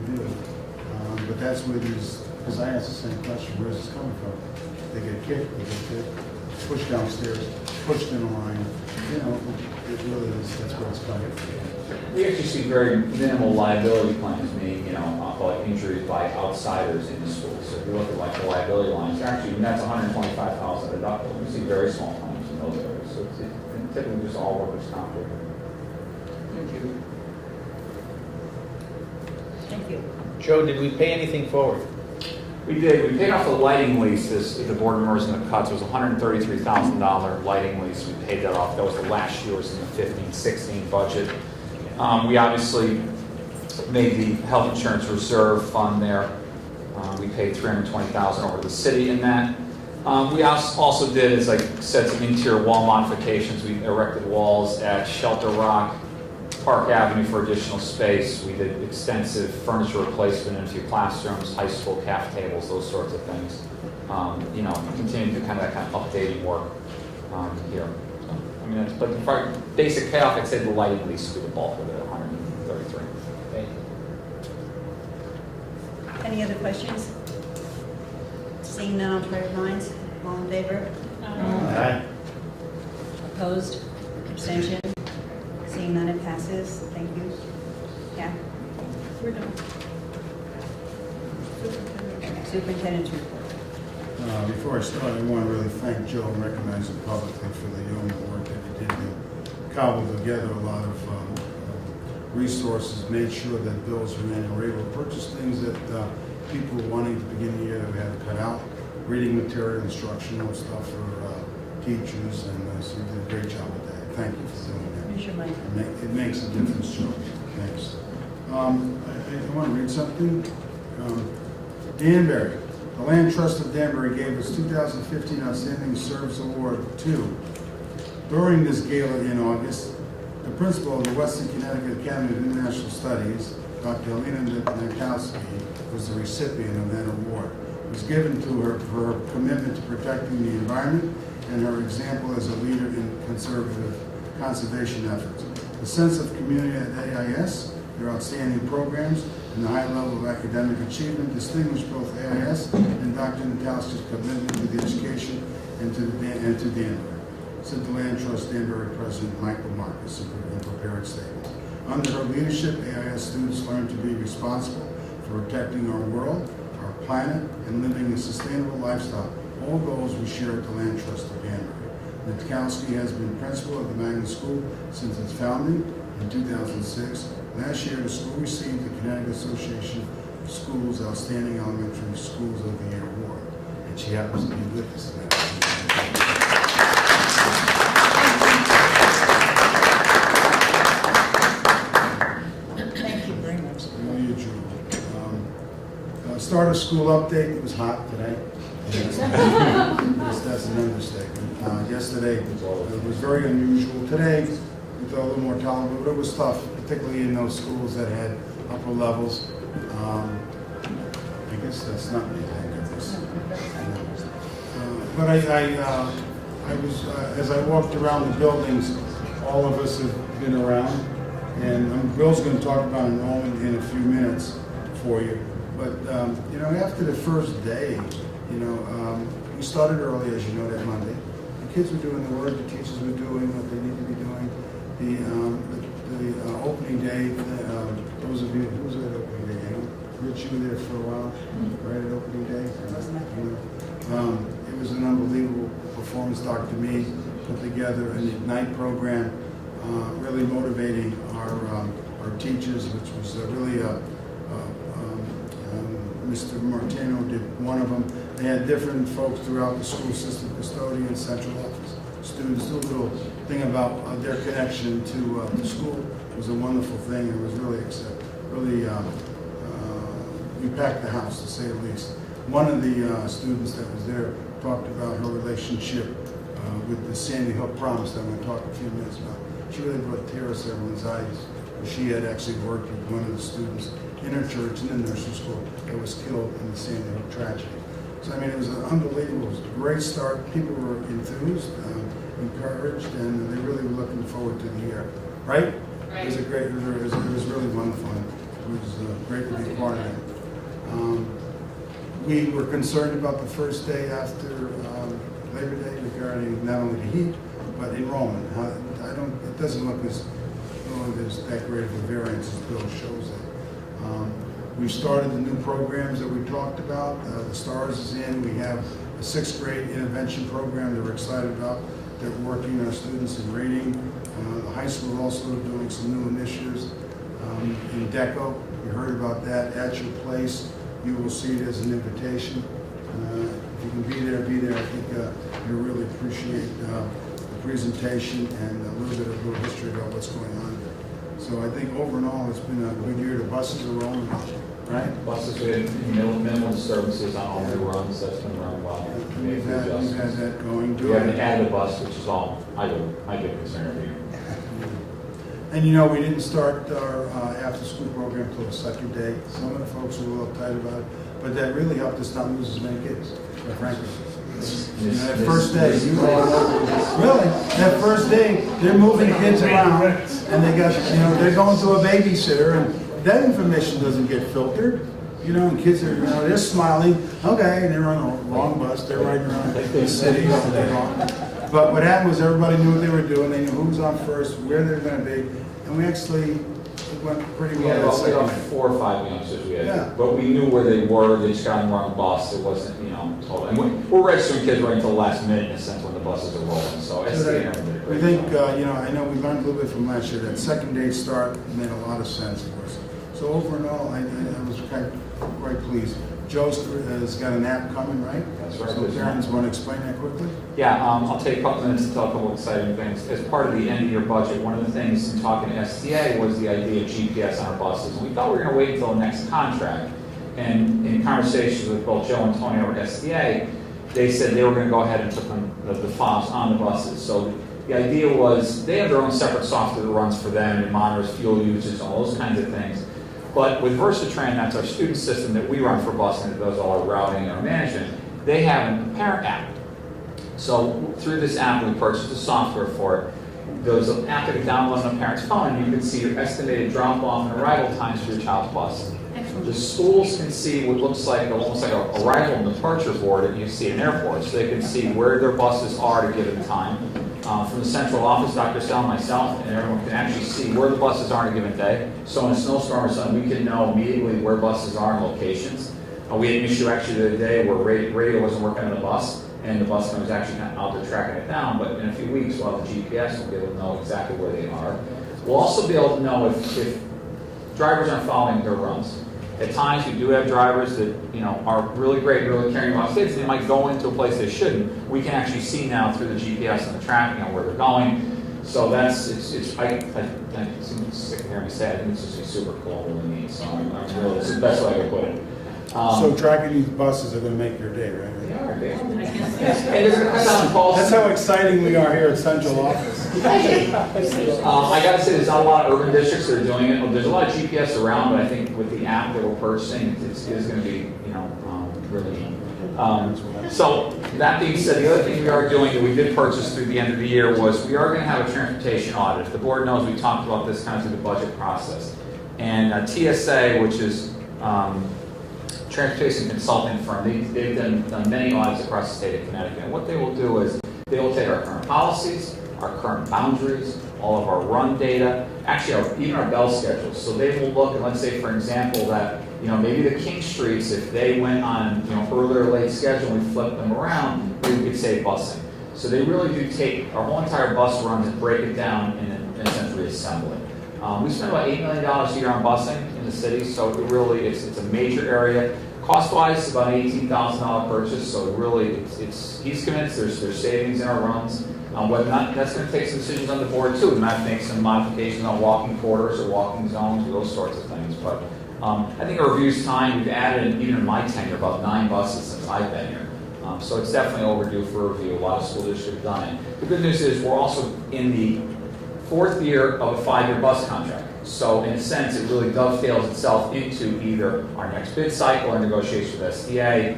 But that's where these, because I asked the same question, where's this coming from? They get kicked, pushed downstairs, pushed in a line. It really is, that's where it's coming from. We actually see very minimal liability claims, meaning, I'll call it injuries by outsiders in the school. So if you look at like the liability lines, actually, that's $125,000 deductible. We see very small claims in those areas. So it's typically just all workers' comp. Thank you. Thank you. Joe, did we pay anything forward? We did. We paid off the lighting lease. If the board members in the cuts, it was a $133,000 lighting lease. We paid that off. That was the last year. It was in the 15-16 budget. We obviously made the health insurance reserve fund there. We paid $320,000 over to the city in that. We also did, as I said, some interior wall modifications. We erected walls at Shelter Rock, Park Avenue for additional space. We did extensive furniture replacement in a few classrooms, high school caf tables, those sorts of things. Continuing to kind of updating work here. So, but for basic payoff, I'd say the lighting lease would be the bulk of it, 133. Thank you. Any other questions? Seeing none, I'll try your minds. All in favor? Aye. Opposed? Abstention? Seeing none, it passes. Thank you. Yeah. We're done. Superintendent's report. Before I start, I want to really thank Joe and recognize him publicly for the yeoman work that he did to cobble together a lot of resources, made sure that bills were able to purchase things that people were wanting at the beginning of the year that we had to cut out, reading material, instructional stuff for teachers, and so you did a great job with that. Thank you for doing that. Finish your mic. It makes a difference, Joe. Thanks. I want to read something. Danbury. The Land Trust of Danbury gave its 2015 Outstanding Service Award to, during this gala in August, the principal of the Western Connecticut Academy of International Studies, Dr. Helena Nankowski, was the recipient of that award. It was given to her for her commitment to protecting the environment and her example as a leader in conservation efforts. The sense of community at AIS, their outstanding programs, and the high level of academic achievement distinguished both AIS and Dr. Nankowski's commitment to the education and to Danbury, said the Land Trust Danbury President Michael Marcus in prepared statement. Under her leadership, AIS students learned to be responsible for protecting our world, our planet, and living a sustainable lifestyle, all goals we share at the Land Trust of Danbury. Nankowski has been principal of the Magnet School since its founding in 2006. Last year, the school received the Connecticut Association of Schools Outstanding Elementary Schools of the Year Award. And she happens to be with us tonight. Thank you very much. No, you're true. Start of school update. It was hot today. That's an understatement. Yesterday it was very unusual. Today it's a little more tolerable, but it was tough, particularly in those schools that had upper levels. I guess that's not me, thank goodness. But I was, as I walked around the buildings, all of us have been around, and Bill's going to talk about enrollment in a few minutes for you. But, you know, after the first day, you know, we started early, as you know, that Monday. The kids were doing the work, the teachers were doing what they need to be doing. The opening day, those of you, who was at opening day? Rich, you were there for a while, right at opening day? It was an unbelievable performance. Dr. Mee put together an Ignite program, really motivating our teachers, which was really Mr. Martino did one of them. They had different folks throughout the school system, custodians, central office, students, do a little thing about their connection to the school. It was a wonderful thing. It was really we packed the house, to say the least. One of the students that was there talked about her relationship with the Sandy Hook Promise that I'm going to talk a few minutes about. She really brought tears to everyone's eyes. She had actually worked with one of the students in her church in the nursery school that was killed in the Sandy Hook tragedy. So I mean, it was an unbelievable, it was a great start. People were enthused, encouraged, and they really were looking forward to the year. Right? It was a great, it was really wonderful. It was great to be part of it. We were concerned about the first day after Labor Day regarding not only the heat, but enrollment. It doesn't look as though there's that great of a variance as Bill shows it. We started the new programs that we talked about. The STARS is in. We have a 6th grade intervention program that we're excited about. They're working on our students in reading. The high school also doing some new initiatives. In DECO, you heard about that. At Your Place, you will see it as an invitation. If you can be there, be there. I think you'll really appreciate the presentation and a little bit of history about what's going on. So I think overall it's been a good year. The buses are rolling, right? Buses, we had minimal services on all the runs. That's been run well. We've had that going. We haven't added a bus, which is all I get concerned every year. And you know, we didn't start our after-school program until the 2nd day. Some of the folks were a little uptight about it, but that really helped us not lose as many kids, quite frankly. You know, that first day, really, that first day, they're moving kids around, and they got, you know, they're going to a babysitter, and that information doesn't get filtered. You know, and kids are, you know, they're smiling, okay, and they're on the wrong bus, they're riding around the city all day long. But what happened was everybody knew what they were doing, they knew who was on first, where they were going to be, and we actually went pretty We well. had about 4 or 5 youngsters we had, Yeah. but we knew where they were. They just got on the wrong bus. It wasn't, you know, total. And we're registering kids right until the last minute in a sense when the buses are rolling. So We think, you know, I know we learned a little bit from last year, that 2nd day start made a lot of sense for us. So over and all, I was quite pleased. Joe's has got an app coming, right? That's right. So parents want to explain that quickly? Yeah, I'll take a couple minutes to tell a couple exciting things. As part of the end of year budget, one of the things in talking to STA was the idea of GPS on our buses. And we thought we were going to wait until the next contract. And in conversations with both Joe and Tony over at STA, they said they were going to go ahead and put the fobs on the buses. So the idea was they have their own separate software that runs for them and monitors fuel usage, all those kinds of things. But with Versatran, that's our student system that we run for busing that does all our routing and our management, they have a parent app. So through this app, we purchased the software for it. There's an app that you download on a parent's phone, and you can see your estimated drop-off and arrival times for your child's bus. The schools can see what looks like almost like a arrival and departure board that you see in airports. So they can see where their buses are at a given time. From the central office, Dr. Sell, myself, and everyone can actually see where the buses are on a given day. So in a snowstorm or something, we can know immediately where buses are and locations. We had an issue actually the other day where radio wasn't working on the bus, and the bus was actually not out there tracking it down. But in a few weeks, we'll have the GPS, we'll be able to know exactly where they are. We'll also be able to know if drivers aren't following their runs. At times, we do have drivers that, you know, are really great, really caring about kids, and they might go into a place they shouldn't. We can actually see now through the GPS and the tracking on where they're going. So that's, I seem sick of hearing me say it, I think it's just super cool, really neat, so I'm really, it's the best way I could put it. So tracking these buses are gonna make your day, right? They are, Dave. That's how exciting we are here at Central Office. I gotta say, there's not a lot of urban districts that are doing it. There's a lot of GPS around, but I think with the app that we're purchasing, it is gonna be, you know, really neat. So that being said, the other thing we are doing that we did purchase through the end of the year was we are going to have a transportation audit. If the board knows, we talked about this kind of through the budget process. And TSA, which is transportation consulting firm, they've done many audits across the state of Connecticut. And what they will do is they will take our current policies, our current boundaries, all of our run data, actually even our bell schedules. So they will look, and let's say for example that, you know, maybe the King Streets, if they went on, you know, earlier or late schedule and we flipped them around, we could save busing. So they really do take our whole entire bus runs and break it down and in a sense reassemble it. We spend about $8 million a year on busing in the city, so it really, it's a major area. Cost-wise, it's about an $18,000 purchase, so really, he's convinced there's savings in our runs. Whether or not, that's going to take some decisions on the board too. We might make some modifications on walking corridors or walking zones or those sorts of things. But I think our review's time, we've added, even in my tenure, about 9 buses since I've been here. So it's definitely overdue for review. A lot of school districts have done it. The good news is we're also in the 4th year of a 5-year bus contract. So in a sense, it really dovetails itself into either our next bid cycle or negotiation with SDA.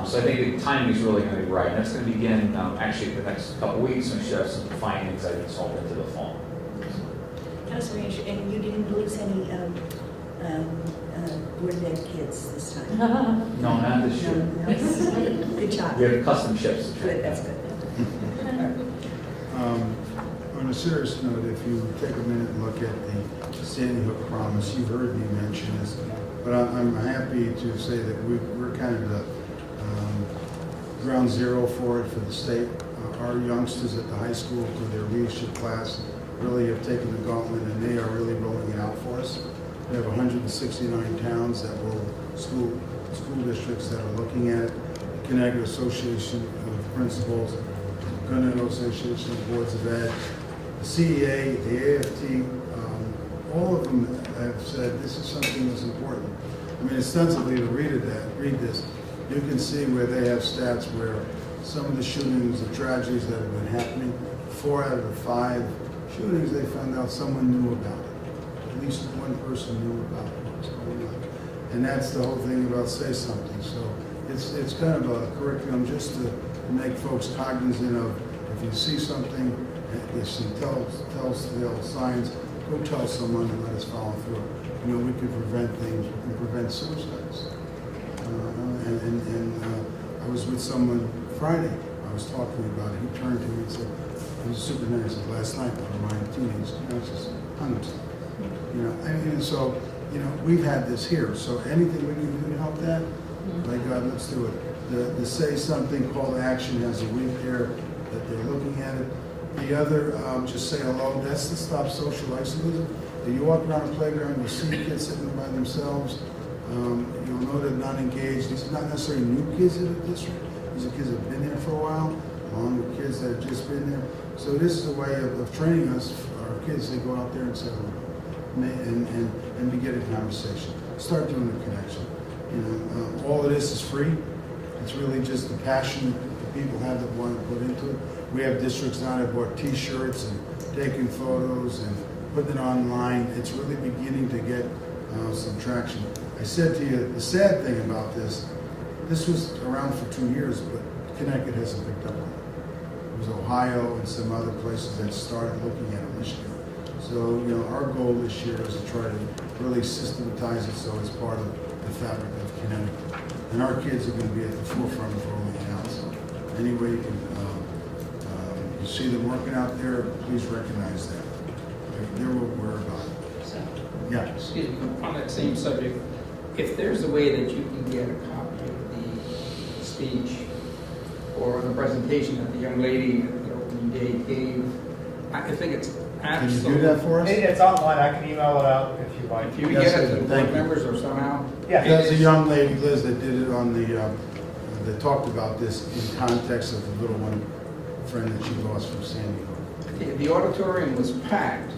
So I think the timing is really going to be right. And that's going to begin actually the next couple of weeks, and we should have some findings I think hope into the fall. Councilor Ranch, and you didn't lose any board ed kids this time? No, not this year. No. Good job. We have custom ships. Good, that's good. On a serious note, if you take a minute and look at the Sandy Hook Promise, you've heard me mention this, but I'm happy to say that we're kind of the ground zero for it for the state. Our youngsters at the high school through their leadership class really have taken the gauntlet, and they are really rolling it out for us. We have 169 towns that will, school districts that are looking at it. The Connecticut Association of Principals, the Connecticut Association of Boards of Ed, the CEA, the AFT, all of them have said this is something that's important. I mean, ostensibly to read this, you can see where they have stats where some of the shootings, the tragedies that have been happening, 4 out of the 5 shootings, they found out someone knew about it. At least one person knew about what was going on. And that's the whole thing about Say Something. So it's kind of a curriculum just to make folks cognizant of if you see something, if some telltale signs, go tell someone and let us follow through. You know, we can prevent things, we can prevent suicides. I was with someone Friday, I was talking about it, he turned to me and said, it was super nice, last night one of my teenage just hung himself. You know, and so, you know, we've had this here, so anything we can do to help that, by God, let's do it. The Say Something call to action has a week there that they're looking at it. The other, just say hello, that's to stop social isolation. If you walk around a playground, you see kids sitting by themselves, you'll know they're not engaged. These are not necessarily new kids in the district. These are kids that have been here for a while, along with kids that have just been there. So this is a way of training us, our kids, they go out there and say hello, and begin a conversation. Start doing a connection. You know, all of this is free. It's really just the passion that people have that want to put into it. We have districts now that bought T-shirts and taking photos and putting it online. It's really beginning to get some traction. I said to you, the sad thing about this was around for 2 years, but Connecticut hasn't picked up on it. It was Ohio and some other places that started looking at it this year. So, you know, our goal this year is to try to really systematize it so it's part of the fabric of Connecticut. And our kids are going to be at the forefront of rolling it out. So any way you can, you see them working out there, please recognize that. They're what we're about. Yeah. Excuse me, on that same subject, if there's a way that you can get a copy of the speech or the presentation that the young lady at the opening day gave, I think it's Can you do that for us? It's online, I can email it out if you like. If you Yes, get it to the thank board you. members or somehow. Yeah. There's a young lady, Liz, that did it on the, that talked about this in context of the little one friend that she lost from Sandy Hook. The auditorium was packed,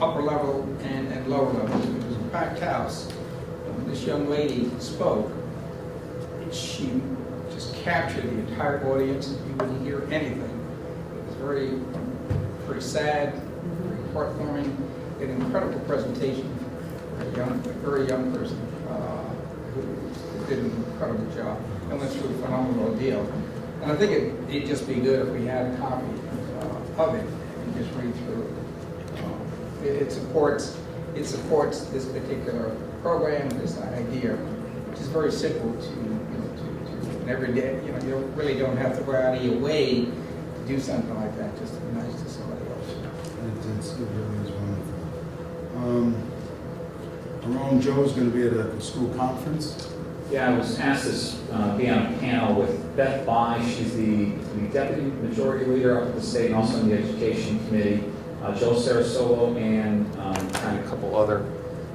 upper level and lower level. It was a packed house. When this young lady spoke, she just captured the entire audience. You wouldn't hear anything. It was very sad, very heartwarming, an incredible presentation for a very young person who did an incredible job and went through a phenomenal ordeal. And I think it'd just be good if we had a copy of it and just read through it. It supports this particular program, this idea, which is very simple to and every day. You really don't have to go out of your way to do something like that. Just to be nice to somebody else. It really is wonderful. Our own Joe's going to be at a school conference. Yeah, I was asked to be on a panel with Beth Bai. She's the deputy majority leader up at the state and also in the education committee. Joe Sarasolo and kind of a couple other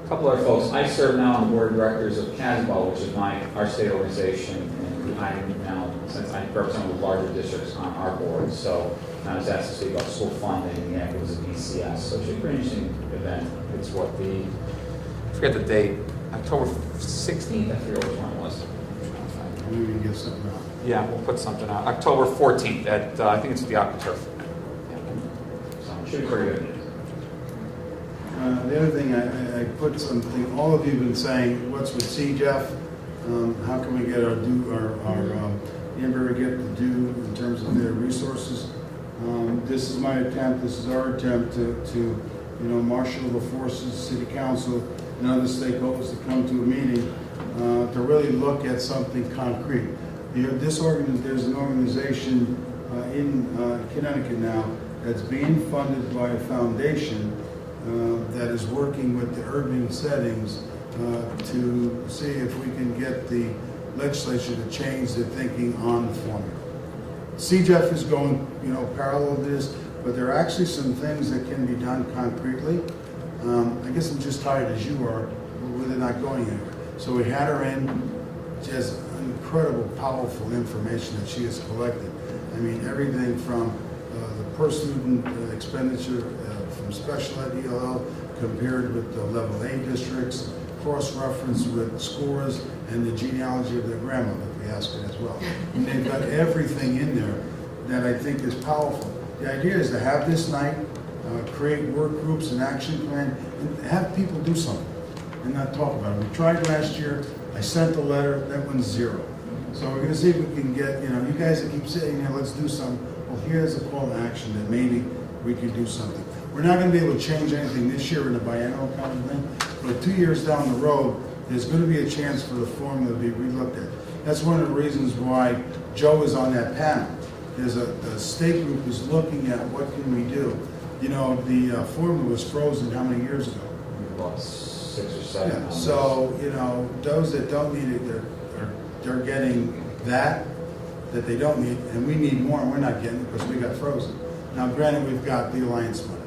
folks. I serve now on the board of directors of CASBO, which is our state organization, and I'm now, since I represent the larger districts on our board, so I was asked to speak about school funding. Yeah, it was a BCS, so it's a pretty interesting event. It's what I forget the date, October 16th, I forget which one it was. Maybe we can get something out. Yeah, we'll put something out. October 14th at, I think it's the AquaTurf. So it should be pretty good. The other thing, I put something, all of you have been saying, what's with CJEF? How can we get our Danbury get to do in terms of their resources? This is my attempt, this is our attempt to marshal the forces, city council, and other stakeholders to come to a meeting to really look at something concrete. There's an organization in Connecticut now that's being funded by a foundation that is working with the urban settings to see if we can get the legislature to change their thinking on the formula. CJEF is going, parallel to this, but there are actually some things that can be done concretely. I guess I'm just tired as you are, with it not going anywhere. So we had her in. She has incredible, powerful information that she has collected. I mean, everything from the per student expenditure from special ed ELL compared with the level A districts, cross-reference with scores and the genealogy of their grandmother, if we ask it as well. And they've got everything in there that I think is powerful. The idea is to have this night, create work groups and action plan, and have people do something and not talk about it. We tried last year. I sent a letter. That one's 0. So we're going to see if we can get, you guys that keep saying, let's do something. Well, here's a call to action that maybe we can do something. We're not going to be able to change anything this year in the biennial kind of thing, but 2 years down the road, there's going to be a chance for the formula to be relooked at. That's one of the reasons why Joe is on that panel. There's a state group is looking at what can we do. The formula was frozen how many years ago? About 6 or 7. Yeah. So, those that don't need it, they're getting that they don't need, and we need more, and we're not getting it because we got frozen. Now, granted, we've got the Alliance money.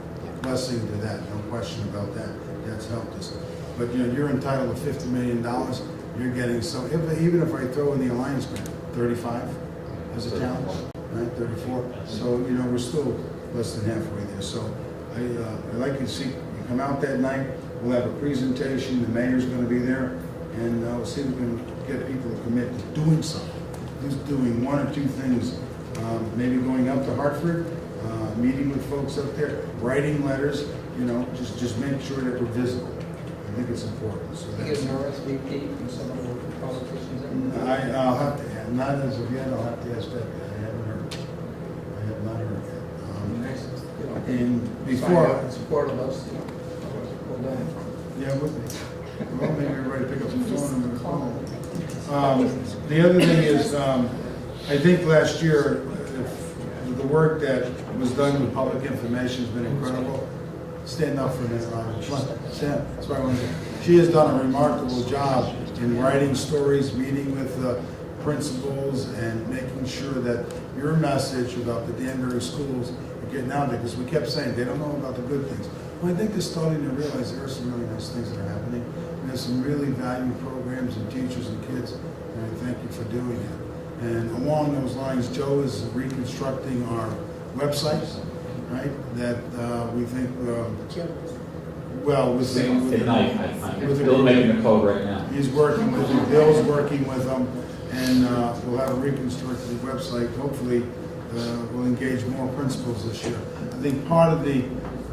Blessing to that, no question about that. That's helped us. But, you're entitled to $50 million. You're getting some, even if I throw in the Alliance grant, 35 as a challenge, right? 34. So, we're still less than halfway there. So, I'd like to see you come out that night. We'll have a presentation. The mayor's going to be there, and we'll see if we can get people to commit to doing something. Who's doing 1 or 2 things? Maybe going up to Hartford, meeting with folks up there, writing letters. Just make sure that we're visible. I think it's important. So Is an RSVP from some of the politicians? I'll have to, not as of yet. I'll have to ask that. I haven't heard. I have not heard yet. And before support of those, yeah, with me. Well, maybe everybody pick up the phone and call. The other thing is, I think last year, the work that was done with public information has been incredible. Stand up for a minute, Robin. Come on, stand. That's why I want to say. She has done a remarkable job in writing stories, meeting with principals and making sure that your message about the Danbury schools are getting out there, because we kept saying they don't know about the good things. Well, I think they're starting to realize there are some really nice things that are happening. And there's some really valued programs and teachers and kids, and I thank you for doing it. And along those lines, Joe is reconstructing our website, right? That we think, well, with Bill's making the code right now. He's working with them, Bill's working with them, and we'll have a reconstructed website. Hopefully, we'll engage more principals this year. I think part of the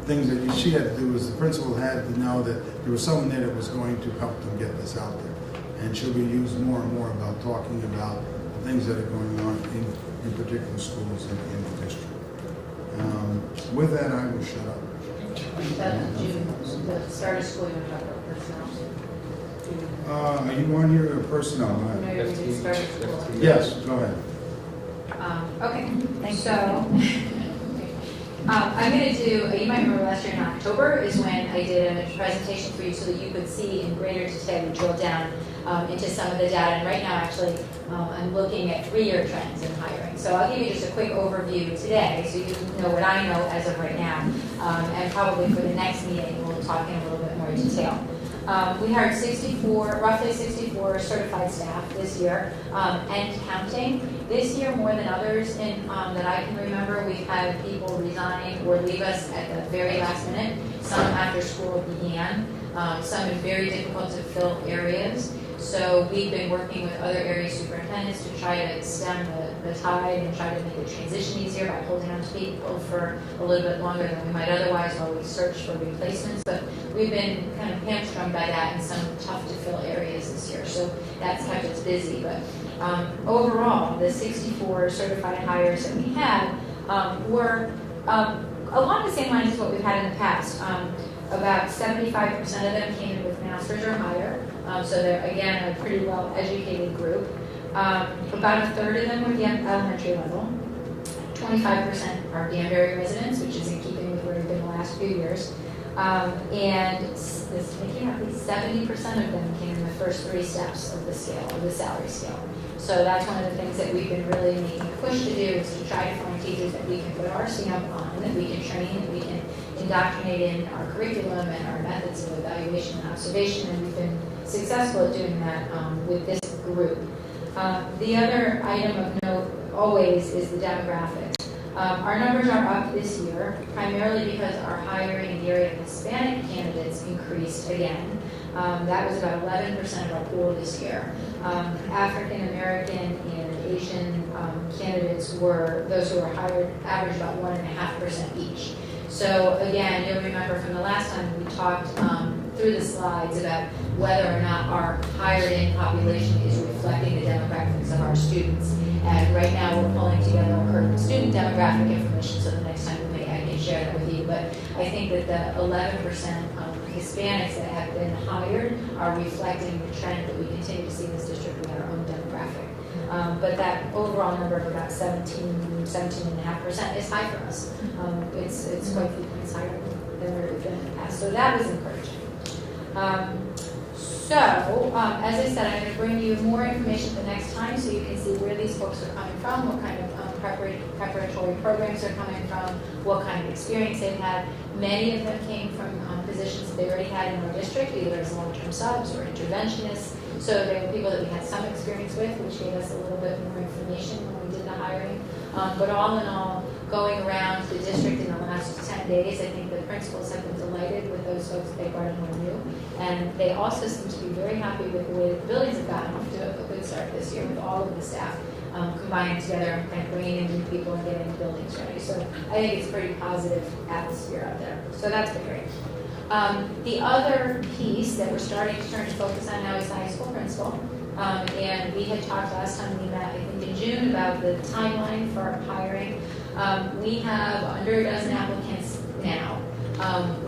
things that she had to do was the principal had to know that there was someone there that was going to help them get this out there. And she'll be used more and more about talking about the things that are going on in particular schools in the district. With that, I will shut up. The start of school, you're going to talk about personnel. Are you on here or personnel? Go ahead. No, you're going to start of school. Yes, go ahead. Okay, so I'm going to do, you might remember last year in October is when I did a presentation for you so that you could see in greater detail and drill down into some of the data. And right now, actually, I'm looking at 3-year trends in hiring. So I'll give you just a quick overview today so you know what I know as of right now. And probably for the next meeting, we'll talk in a little bit more detail. We hired roughly 64 certified staff this year, and counting. This year, more than others that I can remember, we've had people resign or leave us at the very last minute, some after school began, some in very difficult to fill areas. So we've been working with other area superintendents to try to stem the tide and try to make the transition easier by holding on to people for a little bit longer than we might otherwise while we search for replacements. But we've been kind of hamstrung by that in some tough to fill areas this year. So that's kept us busy. But overall, the 64 certified hires that we had were along the same lines as what we've had in the past. About 75% of them came in with masters or higher. So they're, again, a pretty well-educated group. About a third of them were the elementary level. 25% are Danbury residents, which is in keeping with where we've been the last few years. And this making at least 70% of them came in the first 3 steps of the scale, of the salary scale. So that's one of the things that we've been really making a push to do, is to try to find teachers that we can put our stamp on, that we can train, that we can indoctrinate in our curriculum and our methods of evaluation and observation, and we've been successful at doing that with this group. The other item of note always is the demographics. Our numbers are up this year, primarily because our hiring in the area of Hispanic candidates increased again. That was about 11% of our pool this year. African American and Asian candidates were, those who were hired, averaged about 1.5% each. So again, you'll remember from the last time we talked through the slides about whether or not our hired-in population is reflecting the demographics of our students. And right now we're pulling together our current student demographic information, so the next time we may, I can share that with you. But I think that the 11% Hispanics that have been hired are reflecting the trend that we continue to see in this district with our own demographic. But that overall number of about 17.5% is high for us. It's quite a few points higher than where we've been in the past. So that was encouraging. As I said, I'm going to bring you more information the next time so you can see where these folks are coming from, what kind of preparatory programs they're coming from, what kind of experience they've had. Many of them came from positions that they already had in our district, either as long-term subs or interventionists. So they were people that we had some experience with, which gave us a little bit more information when we did the hiring. But all in all, going around the district in the last 10 days, I think the principals have been delighted with those folks that they brought in who new. And they also seem to be very happy with the way that the buildings have gotten off to a good start this year with all of the staff combining together and kind of bringing in new people and getting the buildings ready. So I think it's a pretty positive atmosphere out there. So that's been great. The other piece that we're starting to turn to focus on now is the high school principal. And we had talked last time we met, I think in June, about the timeline for hiring. We have under a dozen applicants now.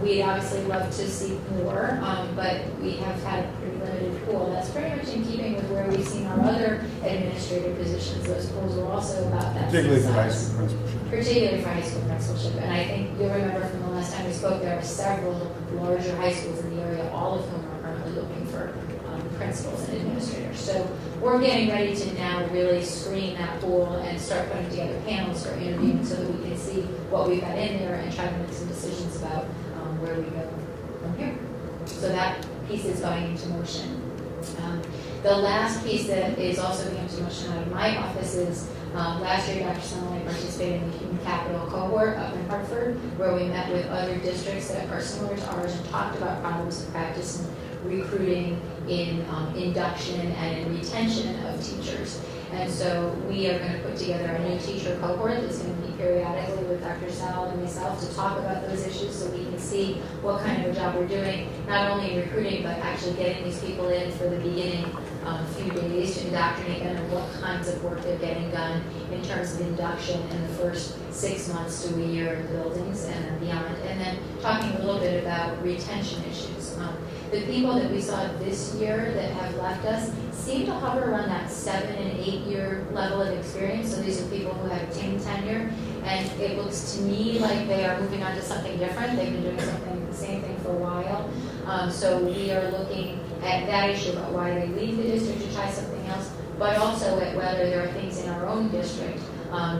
We'd obviously love to see more, but we have had a pretty limited pool. That's pretty much in keeping with where we've seen our other administrative positions. Those pools are also about that. Particularly for high school principalship. Particularly for high school principalship. And I think you'll remember from the last time we spoke, there are several larger high schools in the area, all of whom are currently looking for principals and administrators. So we're getting ready to now really screen that pool and start putting together panels for interviewing so that we can see what we've got in there and try to make some decisions about where we go from here. So that piece is going into motion. The last piece that is also going into motion out of my office is last year Dr. Sonali participated in the Human Capital Cohort up in Hartford, where we met with other districts that are similar to ours and talked about problems of practice and recruiting, in induction and in retention of teachers. And so we are going to put together a new teacher cohort that's going to meet periodically with Dr. Sal and myself to talk about those issues so we can see what kind of a job we're doing, not only in recruiting, but actually getting these people in for the beginning few days to indoctrinate them and what kinds of work they're getting done in terms of induction in the first 6 months to a year in the buildings and then beyond. And then talking a little bit about retention issues. The people that we saw this year that have left us seem to hover around that 7 and 8 year level of experience. So these are people who have attained tenure, and it looks to me like they are moving on to something different. They've been doing the same thing for a while. So we are looking at that issue about why they leave the district to try something else, but also at whether there are things in our own district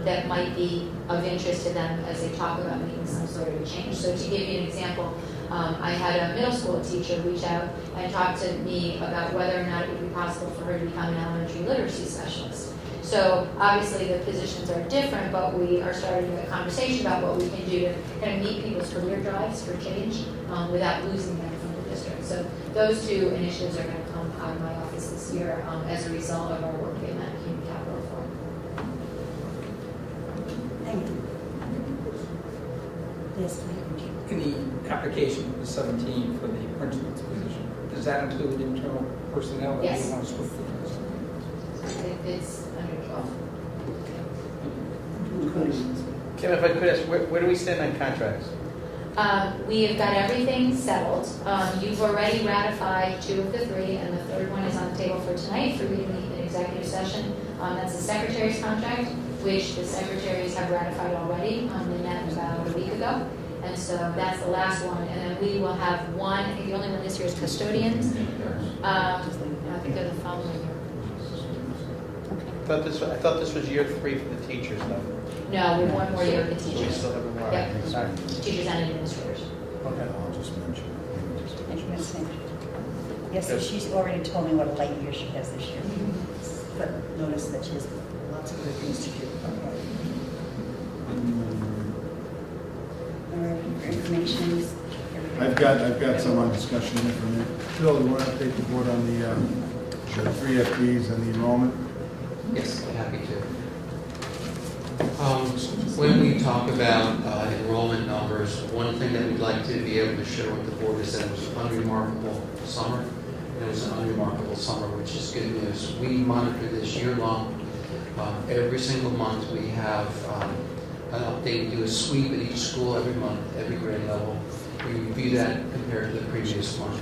that might be of interest to them as they talk about making some sort of a change. So to give you an example, I had a middle school teacher reach out and talk to me about whether or not it would be possible for her to become an elementary literacy specialist. So obviously the positions are different, but we are starting a conversation about what we can do to kind of meet people's career drives for change without losing them from the district. So those two initiatives are going to come out of my office this year as a result of our work in that human capital reform. Thank you. Yes, please. In the application for 17 for the principal's position, does that include internal personnel? That Yes. you want to split the It's under 12. Kim, if I could ask, where do we stand on contracts? We have got everything settled. You've already ratified 2 of the 3, and the third one is on the table for tonight for you to meet in executive session. That's the secretary's contract, which the secretaries have ratified already. They met about a week ago. And so that's the last one. And then we will have one, I think the only one this year is custodians. I think they're the following year. I thought this was year 3 for the teachers, though. No, we have one more year with the So we teachers. still have more. Yep. Sorry. Teachers and administrators. Okay, I'll just mention. Thank you, Ms. Finch. Yes, so she's already told me what a light year she has this year. But notice that she has lots of good things to do. Information. I've got some on discussion information. Phil, you want to update the board on the 3 FDs and the enrollment? Yes, happy to. When we talk about enrollment numbers, one thing that we'd like to be able to share with the board is that it was an unremarkable summer. It was an unremarkable summer, which is good news. We monitor this year long. Every single month we have an update. We do a sweep at each school every month, every grade level. We review that compared to the previous month.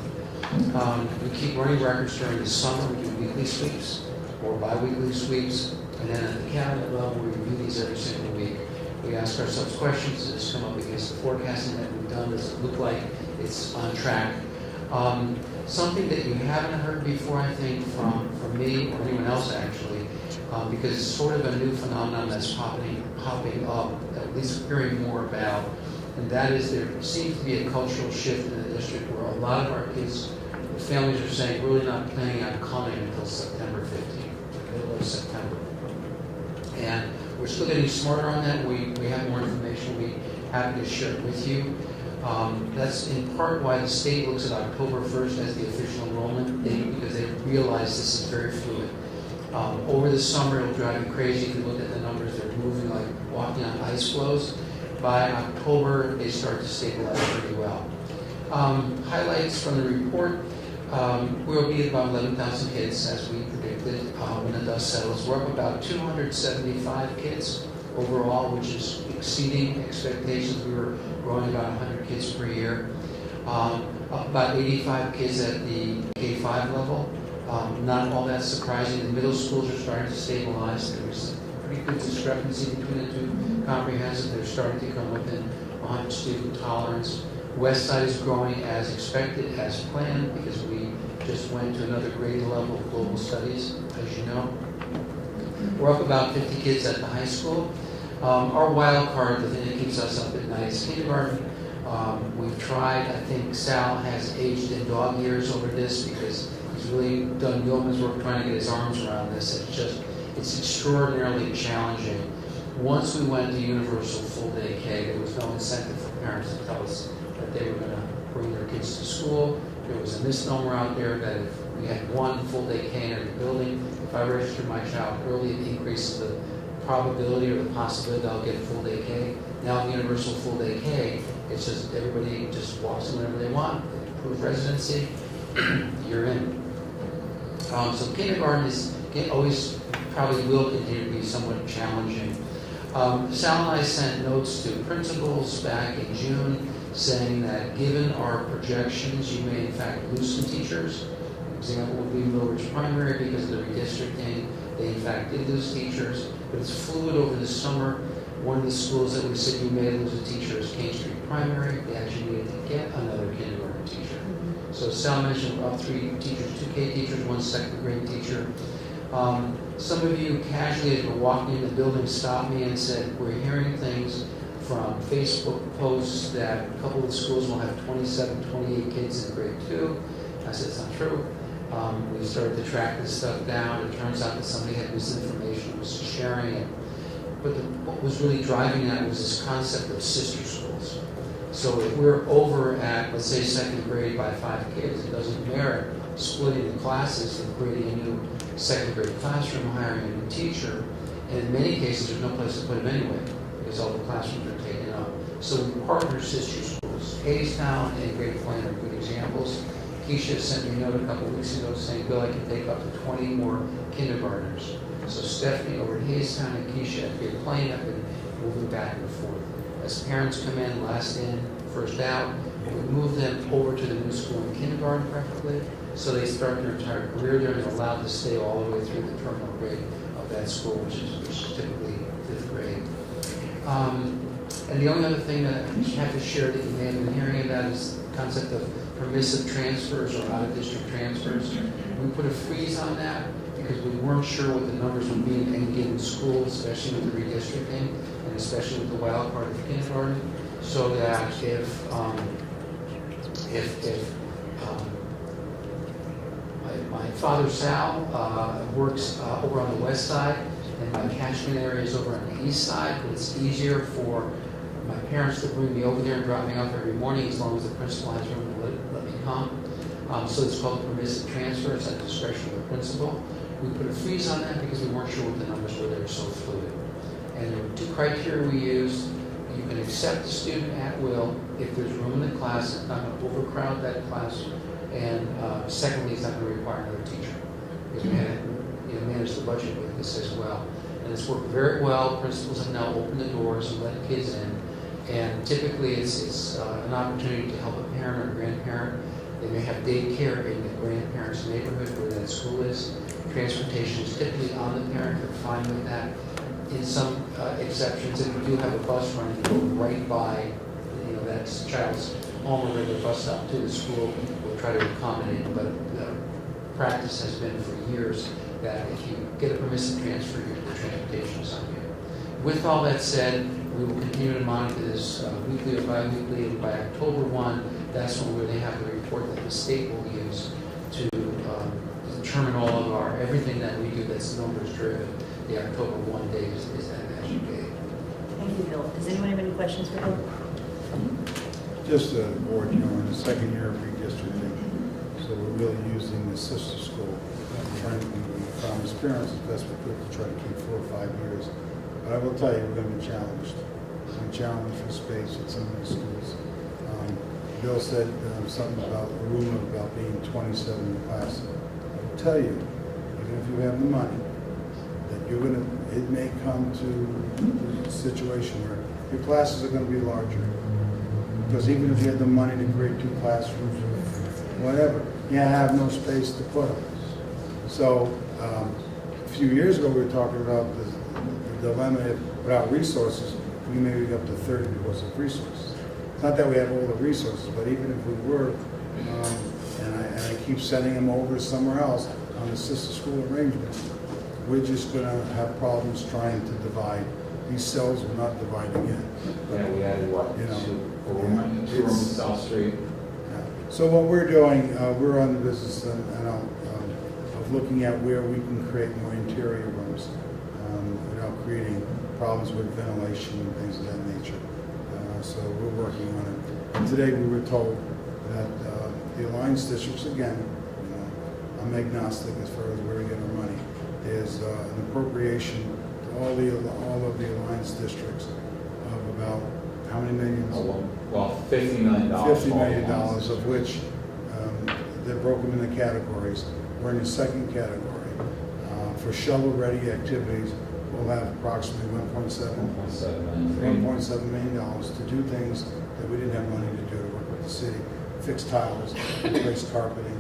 We keep running records during the summer. We do weekly sweeps or bi-weekly sweeps. And then at the cabinet level, we review these every single week. We ask ourselves questions. Does this come up against the forecasting that we've done? Does it look like it's on track? Something that you haven't heard before, I think, from me or anyone else actually, because it's sort of a new phenomenon that's popping up, at least hearing more about, and that is there seems to be a cultural shift in the district where a lot of our kids, families are saying, really not planning on coming until September 15th, middle of September. And we're still getting smarter on that. We have more information. We'll be happy to share it with you. That's in part why the state looks at October 1st as the official enrollment date, because they realize this is very fluid. Over the summer, it'll drive you crazy if you look at the numbers. They're moving like walking on ice floes. By October, they start to stabilize pretty well. Highlights from the report. We'll be at about 11,000 kids, as we predicted, when the dust settles. We're up about 275 kids overall, which is exceeding expectations. We were growing about 100 kids per year. About 85 kids at the K-5 level. Not all that surprising. The middle schools are starting to stabilize. There's a pretty good discrepancy between the two comprehensive. They're starting to come within 100 student tolerance. West Side is growing as expected, as planned, because we just went to another grade level of global studies, as you know. We're up about 50 kids at the high school. Our wild card, the thing that keeps us up at night, is kindergarten. We've tried, I think Sal has aged in dog years over this because he's really done yeoman's work trying to get his arms around this. It's extraordinarily challenging. Once we went to universal full day K, there was no incentive for parents to tell us that they were going to bring their kids to school. There was a misnomer out there that if we had one full day K in every building, if I registered my child early, it increases the probability or the possibility that I'll get full day K. Now universal full day K, it's just everybody just walks in whenever they want. Proof residency, you're in. So kindergarten is always probably will continue to be somewhat challenging. Sal and I sent notes to principals back in June saying that given our projections, you may in fact lose some teachers. An example would be Mill Ridge Primary because of the redistricting. They in fact did lose teachers, but it's fluid over the summer. One of the schools that we said you may lose a teacher is King Street Primary. They actually needed to get another kindergarten teacher. So Sal mentioned we're up 3 teachers, 2 K teachers, 1 second grade teacher. Some of you casually, as we're walking in the building, stopped me and said, we're hearing things from Facebook posts that a couple of the schools will have 27, 28 kids in grade 2. I said, it's not true. We started to track this stuff down. It turns out that somebody had misinformation and was sharing it. But what was really driving that was this concept of sister schools. So if we're over at, let's say, second grade by 5 kids, it doesn't merit splitting the classes and creating a new second grade classroom, hiring a new teacher. And in many cases, there's no place to put them anyway because all the classrooms are taken up. So we partner sister schools. Hadestown and Great Plain are good examples. Keisha sent me a note a couple of weeks ago saying, Bill, I can take up to 20 more kindergartners. So Stephanie over at Hadestown and Keisha at Great Plain have been moving back and forth. As parents come in, last in, first out, we move them over to the new school in kindergarten preferably, so they start their entire career there and they're allowed to stay all the way through the terminal grade of that school, which is typically 5th grade. And the only other thing that I have to share that you may have been hearing about is the concept of permissive transfers or out-of-district transfers. We put a freeze on that because we weren't sure what the numbers would be in any given school, especially with the redistricting and especially with the wild card of kindergarten, so that if my father Sal works over on the west side and my catchment area is over on the east side, but it's easier for my parents to bring me over there and drop me off every morning as long as the principal has room to let me come. So it's called permissive transfer. It's at the discretion of the principal. We put a freeze on that because we weren't sure what the numbers were. They were so fluid. And there were 2 criteria we used. You can accept the student at will if there's room in the class. It's not going to overcrowd that class. And secondly, it's not going to require another teacher. Because we had to manage the budget with this as well. And it's worked very well. Principals have now opened the doors and let kids in. And typically it's an opportunity to help a parent or a grandparent. They may have daycare in the grandparent's neighborhood where that school is. Transportation is typically on the parent. They're fine with that. In some exceptions, if we do have a bus running to go right by, that child's home or regular bus stop to the school, we'll try to accommodate. But the practice has been for years that if you get a permissive transfer, the transportation is on you. With all that said, we will continue to monitor this weekly or bi-weekly, and by October 1, that's when we're going to have the report that the state will use to determine all of everything that we do that's numbers driven. The October 1 date is that magic date. Thank you, Bill. Does anyone have any questions for Bill? Just the board, in the second year of redistricting, so we're really using the sister school, trying to from experience as best we could to try to keep 4 or 5 years. But I will tell you, we're going to be challenged. We're going to be challenged for space at some of the schools. Bill said something about a rumor about being 27 in the class. I will tell you, even if you have the money, that it may come to a situation where your classes are going to be larger. Because even if you had the money to create 2 classrooms or whatever, you have no space to put them. So a few years ago, we were talking about the dilemma of without resources, we may be up to 30 because of resources. It's not that we have all the resources, but even if we were, and I keep sending them over somewhere else on the sister school arrangement, we're just gonna have problems trying to divide. These cells will not divide again. Yeah, we added what, You know, two rooms in South Street. So what we're doing, we're on the business of looking at where we can create more interior rooms without creating problems with ventilation and things of that nature. So we're working on it. And today we were told that the alliance districts, again, I'm agnostic as far as where we get our money, is an appropriation to all of the alliance districts of about how many millions? Well, $50 million. $50 million, of which they're broken into categories. We're in the second category. For shovel-ready activities, we'll have approximately $1.7 million to do things that we didn't have money to do, to work with the city, fix tiles, replace carpeting.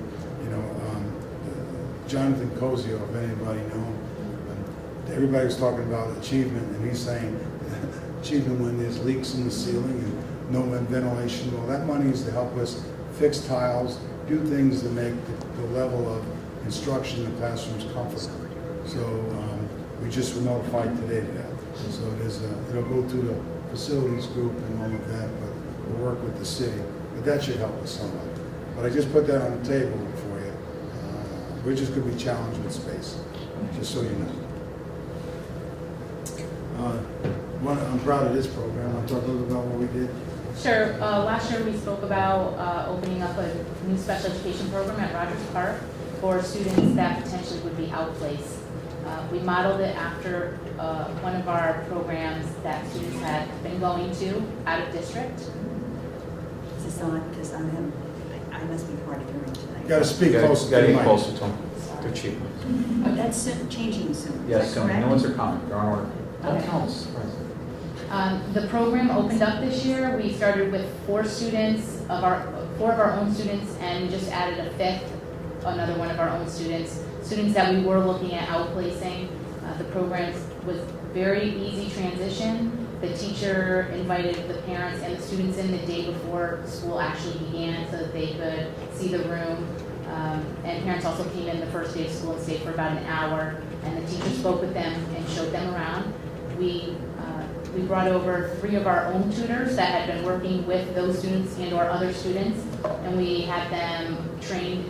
Jonathan Cozio, if anybody know him, everybody was talking about achievement, and he's saying achievement when there's leaks in the ceiling and no ventilation. Well, that money is to help us fix tiles, do things to make the level of instruction in the classrooms comfortable. So we just were notified today of that. So it'll go to the facilities group and all of that, but we'll work with the city. But that should help us somewhat. But I just put that on the table for you. We're just going to be challenged with space, just so you know. I'm proud of this program. I'll talk a little about what we did. Sure. Last year we spoke about opening up a new special education program at Rogers Park for students that potentially would be outplaced. We modeled it after one of our programs that students had been going to out of district. Is this on? Because I must be hard of hearing tonight. You got to speak closer to the Got to mic. get closer to them. They're cheap. That's changing soon. Yes, Is that soon. correct? New ones are coming. They're on order. Okay. Don't tell us. The program opened up this year. We started with four of our own students, and we just added a fifth, another one of our own students that we were looking at outplacing. The program was very easy transition. The teacher invited the parents and the students in the day before school actually began so that they could see the room. And parents also came in the first day of school and stayed for about an hour, and the teacher spoke with them and showed them around. We brought over 3 of our own tutors that had been working with those students and or other students, and we had them trained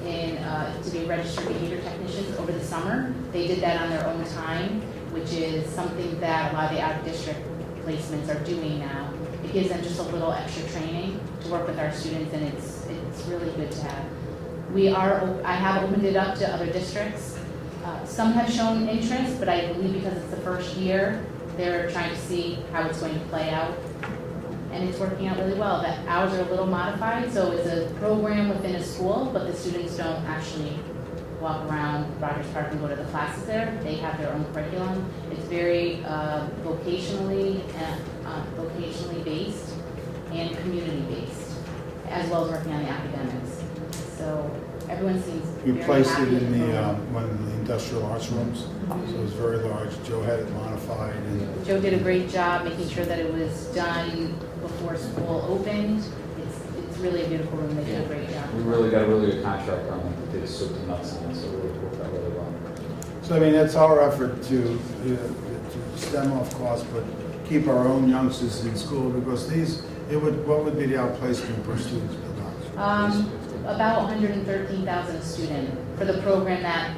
to be registered behavior technicians over the summer. They did that on their own time, which is something that a lot of the out-of-district placements are doing now. It gives them just a little extra training to work with our students, and it's really good to have. I have opened it up to other districts. Some have shown interest, but I believe because it's the first year, they're trying to see how it's going to play out. And it's working out really well. The hours are a little modified, so it's a program within a school, but the students don't actually walk around Rogers Park and go to the classes there. They have their own curriculum. It's very vocationally based and community based, as well as working on the academics. So everyone seems We very placed happy it with in the the program. one of the industrial arts rooms, so it was very large. Joe had it modified, and Joe did a great job making sure that it was done before school opened. It's really a beautiful room. They did a great job. We really got a really good contractor on it. Did a soup to nuts on it, so it really worked out really well. so I mean that's our effort to stem off costs, but keep our own youngsters in school because what would be the outplacement per student? About 113,000 a student for the program that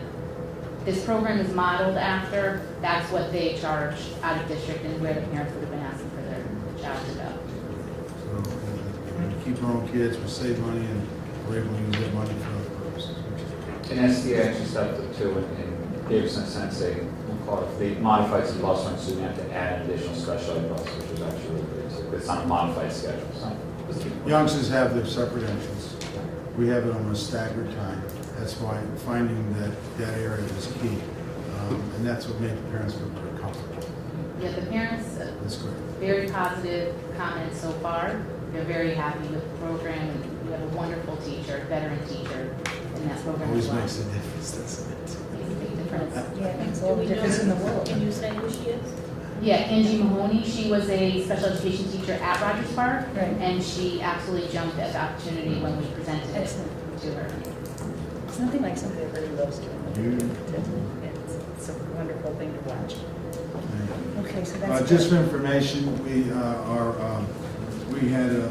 this program is modeled after. That's what they charge out of district and where the parents would have been asking for their child to go. So we keep our own kids, we save money, and we're able to use that money for other purposes. And SDA actually stepped up too and gave us a sense we'll call it, they modified some bus runs, so we have to add an additional special ed bus, which was actually really good. So it's on a modified schedule. So let's keep it. Youngsters have their separate entrance. We have it on a staggered time. That's why finding that area is key. And that's what made the parents feel very comfortable. Yeah, the parents, That's great. very positive comments so far. They're very happy with the program, and we have a wonderful teacher, veteran teacher in that program as Always well. makes a difference, doesn't it? Makes a big difference. Yeah, it makes all the difference in the world. Can you say who she is? Yeah, Angie Mahoney, she was a special education teacher at Rogers Park, Right. and she absolutely jumped at the opportunity when we presented it. Excellent. to her. It's nothing like something that really loves doing. It's a wonderful thing to watch. Okay, so that's. Just for information, we had a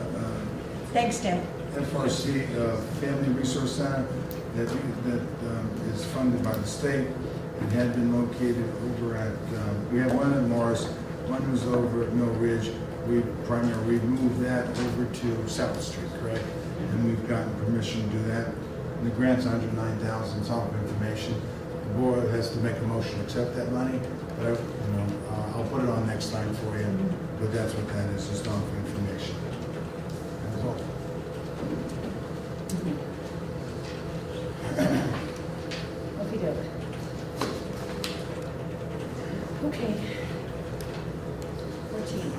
Thanks, Tim. FRC Family Resource Center that is funded by the state and had been located over at, we had one at Morris, one was over at Mill Ridge. We moved that over to South Street, correct? And we've gotten permission to do that. And the grant's $109,000, it's all information. The board has to make a motion to accept that money, but I'll put it on next time for you. But that's what that is, just on for information. That's all. Okey-doke. Okay. 14.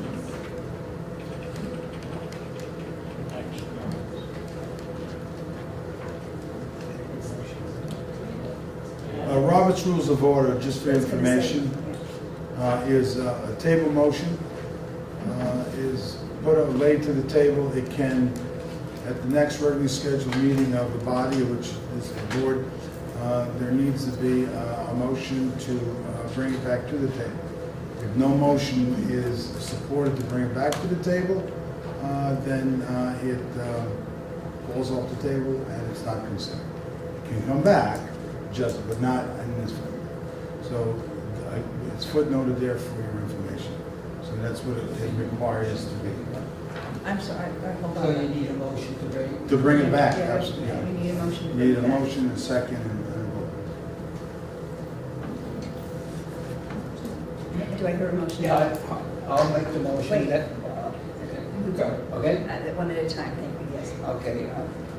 Robert's Rules of Order, just for information, is a table motion, is laid to the table. It can, at the next regularly scheduled meeting of the body, which is the board, there needs to be a motion to bring it back to the table. If no motion is supported to bring it back to the table, then it falls off the table and it's not considered. It can come back, but not in this form. So it's footnoted there for your information. So that's what it requires to be. I'm sorry, hold on. So you need a motion To bring it back, Yeah, absolutely. we need a motion to You bring need it a back. motion and a second and a vote. Do I hear a motion? Yeah, I'll make the motion Wait. that, okay? One at a time, thank you, yes. Okay,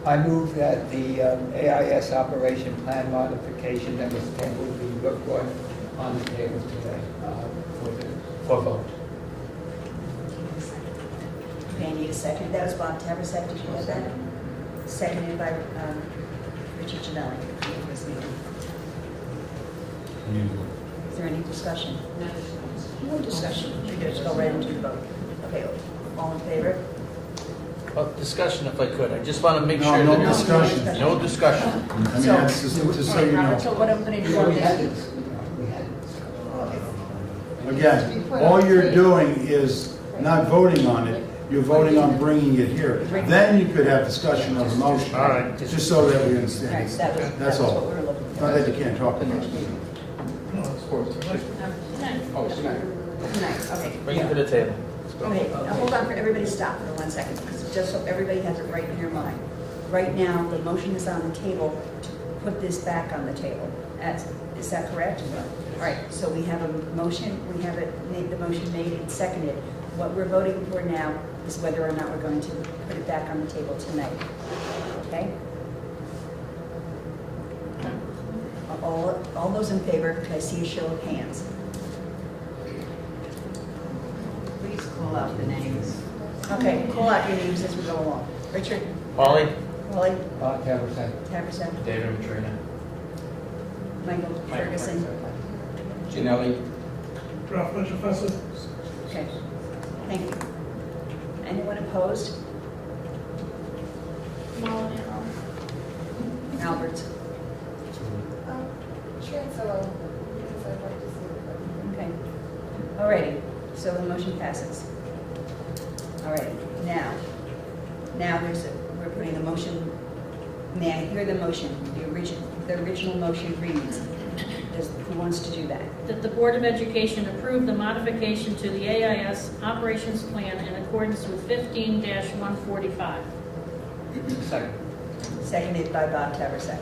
I move that the AIS operation plan modification that was tabled be brought on the table today for vote. Okay, I need a second. That was Bob Taversek, did you get that? Seconded by Richard Janelli. Is there any discussion? No discussion. We just go right into the vote. Okay, all in favor? Well, discussion if I could. I just want to make No, sure no that discussion. No discussion. I mean, that's just so you know. So what I'm going to do We had is, this, we had this. Again, all you're doing is not voting on it, you're voting on bringing it here. Then you could have discussion of the motion. All right. Just so that we all right, understand. that That's was what all. we were looking for. Not that you can't talk about it. Oh, tonight. Tonight, okay. Bring it to the table. Okay, now hold on, for everybody stop for 1 second, because just so everybody has it right in your mind. Right now, the motion is on the table to put this back on the table. Is that correct? All right, so we have a motion, we have the motion made and seconded. What we're voting for now is whether or not we're going to put it back on the table tonight. Okay? All those in favor, could I see a show of hands? Please call out the names. Okay, call out your names as we go along. Richard? Polly? Polly? Bob Taversek. Taversek? David Matrina. Michael Ferguson? Ginelli? Ralph Majafessa. Okay, thank you. Anyone opposed? Albert? Chancellor. Okay. All righty, so the motion passes. All right, now we're putting a motion. May I hear the motion? The original motion reads. Who wants to do that? That the Board of Education approve the modification to the AIS operations plan in accordance with 15-145. Second. Seconded by Bob Taversek.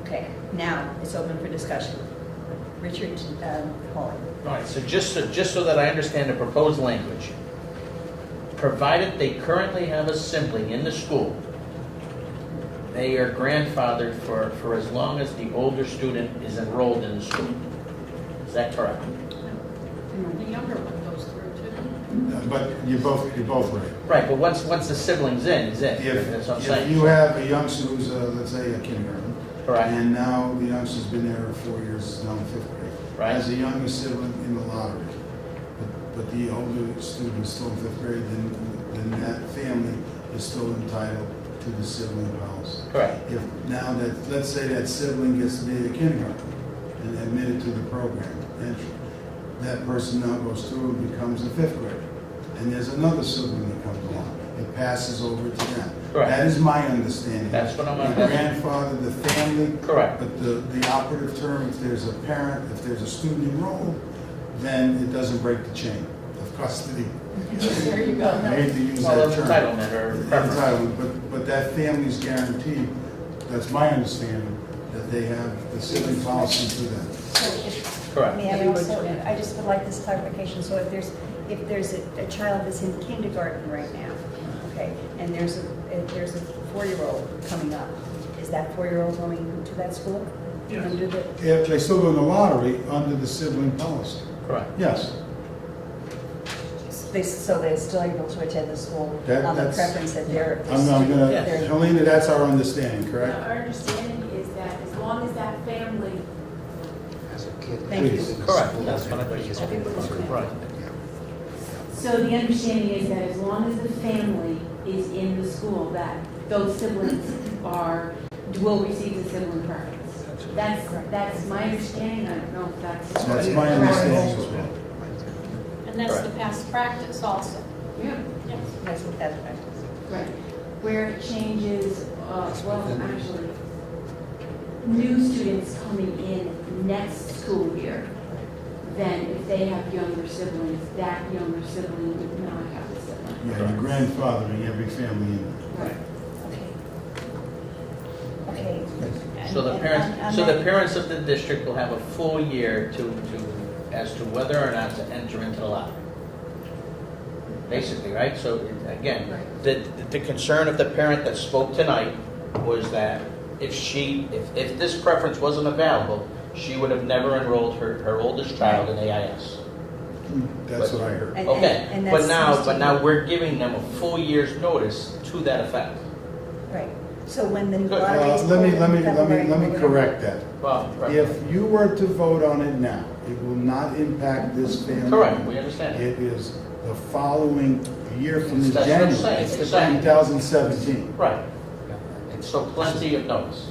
Okay, now it's open for discussion. Richard Hawley. All right, so just so that I understand the proposed language, provided they currently have a sibling in the school, they are grandfathered for as long as the older student is enrolled in the school. Is that correct? The younger one goes through too. But you're both right. Right, but once the sibling's in, he's in. That's what I'm If saying. you have a youngster who's, let's say, a kindergarten. Correct. And now the youngster's been there 4 years, now in 5th grade. Right. Has a younger sibling in the lottery. But the older student is still in 5th grade, then that family is still entitled to the sibling policy. Correct. If now that, let's say that sibling gets to be a kindergarten and admitted to the program, and that person now goes through and becomes a 5th grader, and there's another sibling that comes along, it passes over to them. Correct. That is my understanding. That's what I'm The understanding. grandfather, the family. Correct. But the operative term, if there's a parent, if there's a student enrolled, then it doesn't break the chain of custody. There you go. I hate to use Well, that term. entitlement or preference. Entitlement, but that family's guaranteed, that's my understanding, that they have the sibling policy for them. Correct. May I also, I just would like this clarification, so if there's a child that's in kindergarten right now, okay, and there's a 4-year-old coming up, is that 4-year-old going to that school? Yes. Under the, If they still go in the lottery under the sibling policy. Correct. Yes. so they're still able to attend the school on the That's- preference that they're. I'm gonna, they're- Helena, that's our understanding, correct? Our understanding is that as long as that family Thank you. Correct. That's what I Right. So the understanding is that as long as the family is in the school, that those siblings will receive the sibling preference. That's my understanding. I don't know if that's. That's my understanding as well. And that's the past practice also. Yeah. Yes. That's what that practice. Right. Where it changes, well, actually, new students coming in next school year, then if they have younger siblings, that younger sibling would not have a sibling. Yeah, you're grandfathering every family in. Right. Okay. So the parents of the district will have a full year as to whether or not to enter into the lottery. Basically, right? So again, the concern of the parent that spoke tonight was that if this preference wasn't available, she would have never enrolled her oldest child in AIS. That's what I heard. Okay, And but that's now we're giving them a full year's notice to that effect. Right. So when the Good. lottery is Let me pulled in February, let me we're gonna- correct that. Well, right. If you were to vote on it now, it will not impact this family. Correct, we understand. It is the following year from That's what I'm January, saying, it's the same. 2017. Right. So plenty of notice.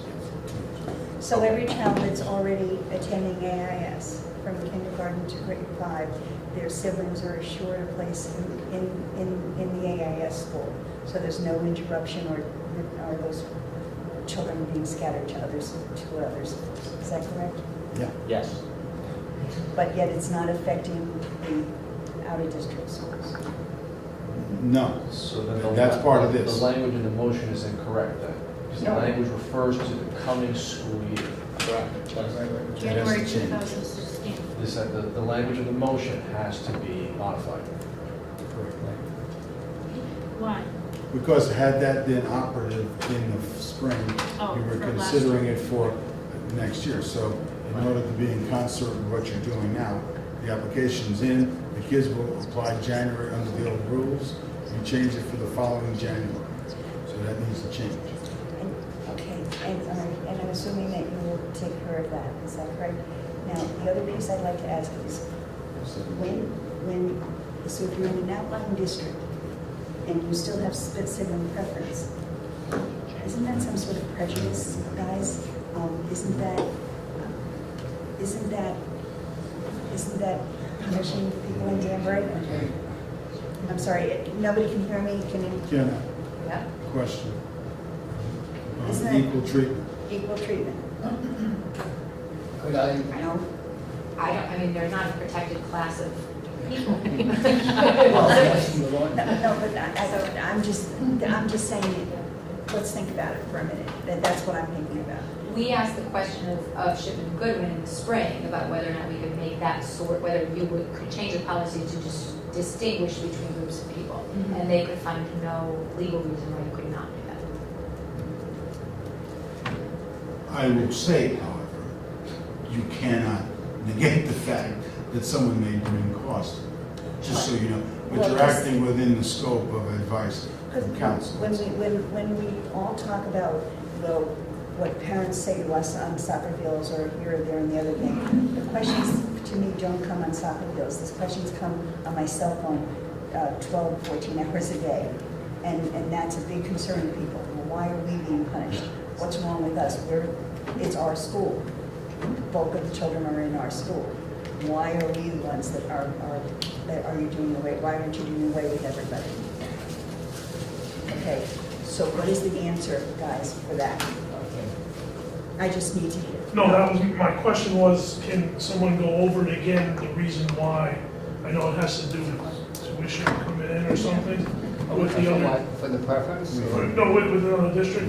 So every child that's already attending AIS from kindergarten to grade 5, their siblings are assured a place in the AIS school. So there's no interruption or those children being scattered to others. Is that correct? Yeah. Yes. But yet it's not affecting the out-of-district schools. No. So then That's part of this. The language in the motion is incorrect then. Because the No. language refers to the coming school year. Correct. January 2016. The language of the motion has to be modified. Why? Because had that been operative in the spring, Oh, we were for last considering year. it for next year. So in order to be in concert with what you're doing now, the application's in, the kids will apply January under the old rules. You change it for the following January. So that needs to change. Okay, and I'm assuming that you will take care of that, is that correct? Now, the other piece I'd like to ask is, when, so if you're in an outlying district, and you still have split sibling preference, isn't that some sort of prejudice, guys? Isn't that punishing people in Danbury? I'm sorry, nobody can hear me, can you? Jenna, Yeah. question. Isn't that- Equal treatment. Equal treatment. Could I? No? I mean, they're not a protected class of people. No, but I'm just saying, let's think about it for a minute. That's what I'm thinking about. We asked the question of Shipman and Goodwin in the spring about whether or not we could make that sort, whether you could change the policy to just distinguish between groups of people. Mhm. And they could find no legal reason why you could not do that. I will say, however, you cannot negate the fact that someone may bring cost, just so you know. But Well, you're just- acting within the scope of advice from counsel. When we all talk about, well, what parents say to us on soccer fields or here or there and the other thing, the questions to me don't come on soccer fields. These questions come on my cell phone 12, 14 hours a day. And that's a big concern to people. Well, why are we being punished? What's wrong with us? It's our school. The bulk of the children are in our school. Why are we the ones that are you doing away? Why aren't you doing away with everybody? Okay, so what is the answer, guys, for that? I just need to hear. No, that was, my question was, can someone go over it again, the reason why? I know it has to do with tuition coming in or something, with the other, For the preference? no, with another district?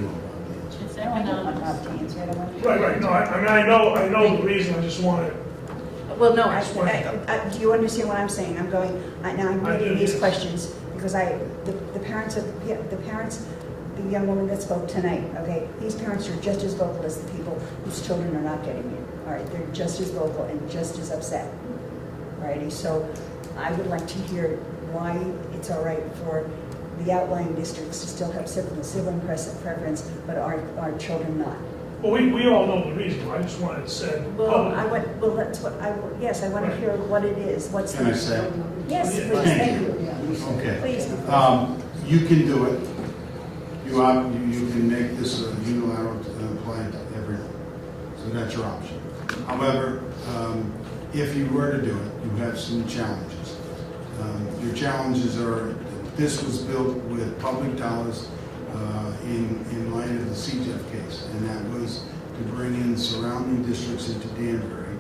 It's I don't economics. want to answer it. I want to- Right, no, I mean, I know the reason, I just want to, Well, no, do you understand what I'm saying? I'm going, now I'm I do, getting these yes. questions because the parents of, the young woman that spoke tonight, okay, these parents are just as vocal as the people whose children are not getting in. All right, they're just as vocal and just as upset. Alrighty, so I would like to hear why it's all right for the outlying districts to still have sibling preference, but our children not. well, we all know the reason, I just wanted it said Well, publicly. that's what yes, I want to hear what it is. What's Can I say? Yes, Yeah. please, thank you. Okay. Please. You can do it. You can make this a unilateral plan to everything. So that's your option. However, if you were to do it, you have some challenges. Your challenges are, this was built with public dollars in light of the CJEF case, and that was to bring in surrounding districts into Danbury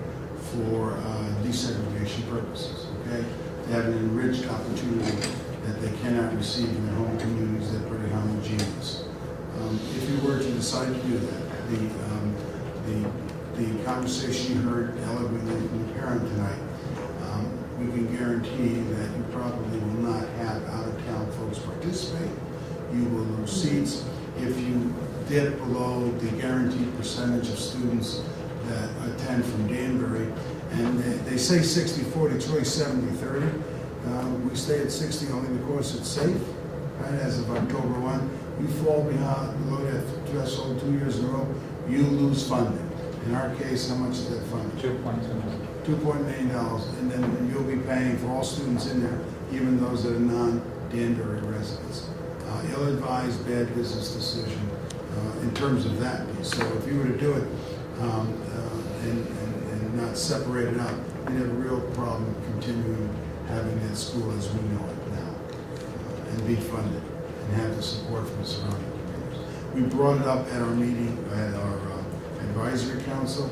for desegregation purposes, okay? They have an enriched opportunity that they cannot receive in their home communities that are pretty homogeneous. If you were to decide to do that, the conversation you heard eloquently from the parent tonight, we can guarantee that you probably will not have out-of-town folks participate. You will lose seats. If you dip below the guaranteed percentage of students that attend from Danbury, and they say 60-40, it's really 70-30. We stay at 60 only because it's safe, right? As of October 1, you fall below that threshold 2 years in a row, you lose funding. In our case, how much is that funding? $2.2 million. $2.2 million, and then you'll be paying for all students in there, even those that are non-Danbury residents. Ill-advised, bad business decision in terms of that piece. So if you were to do it and not separate it out, you'd have a real problem continuing having that school as we know it now and be funded and have the support from the surrounding communities. We brought it up at our meeting, at our advisory council.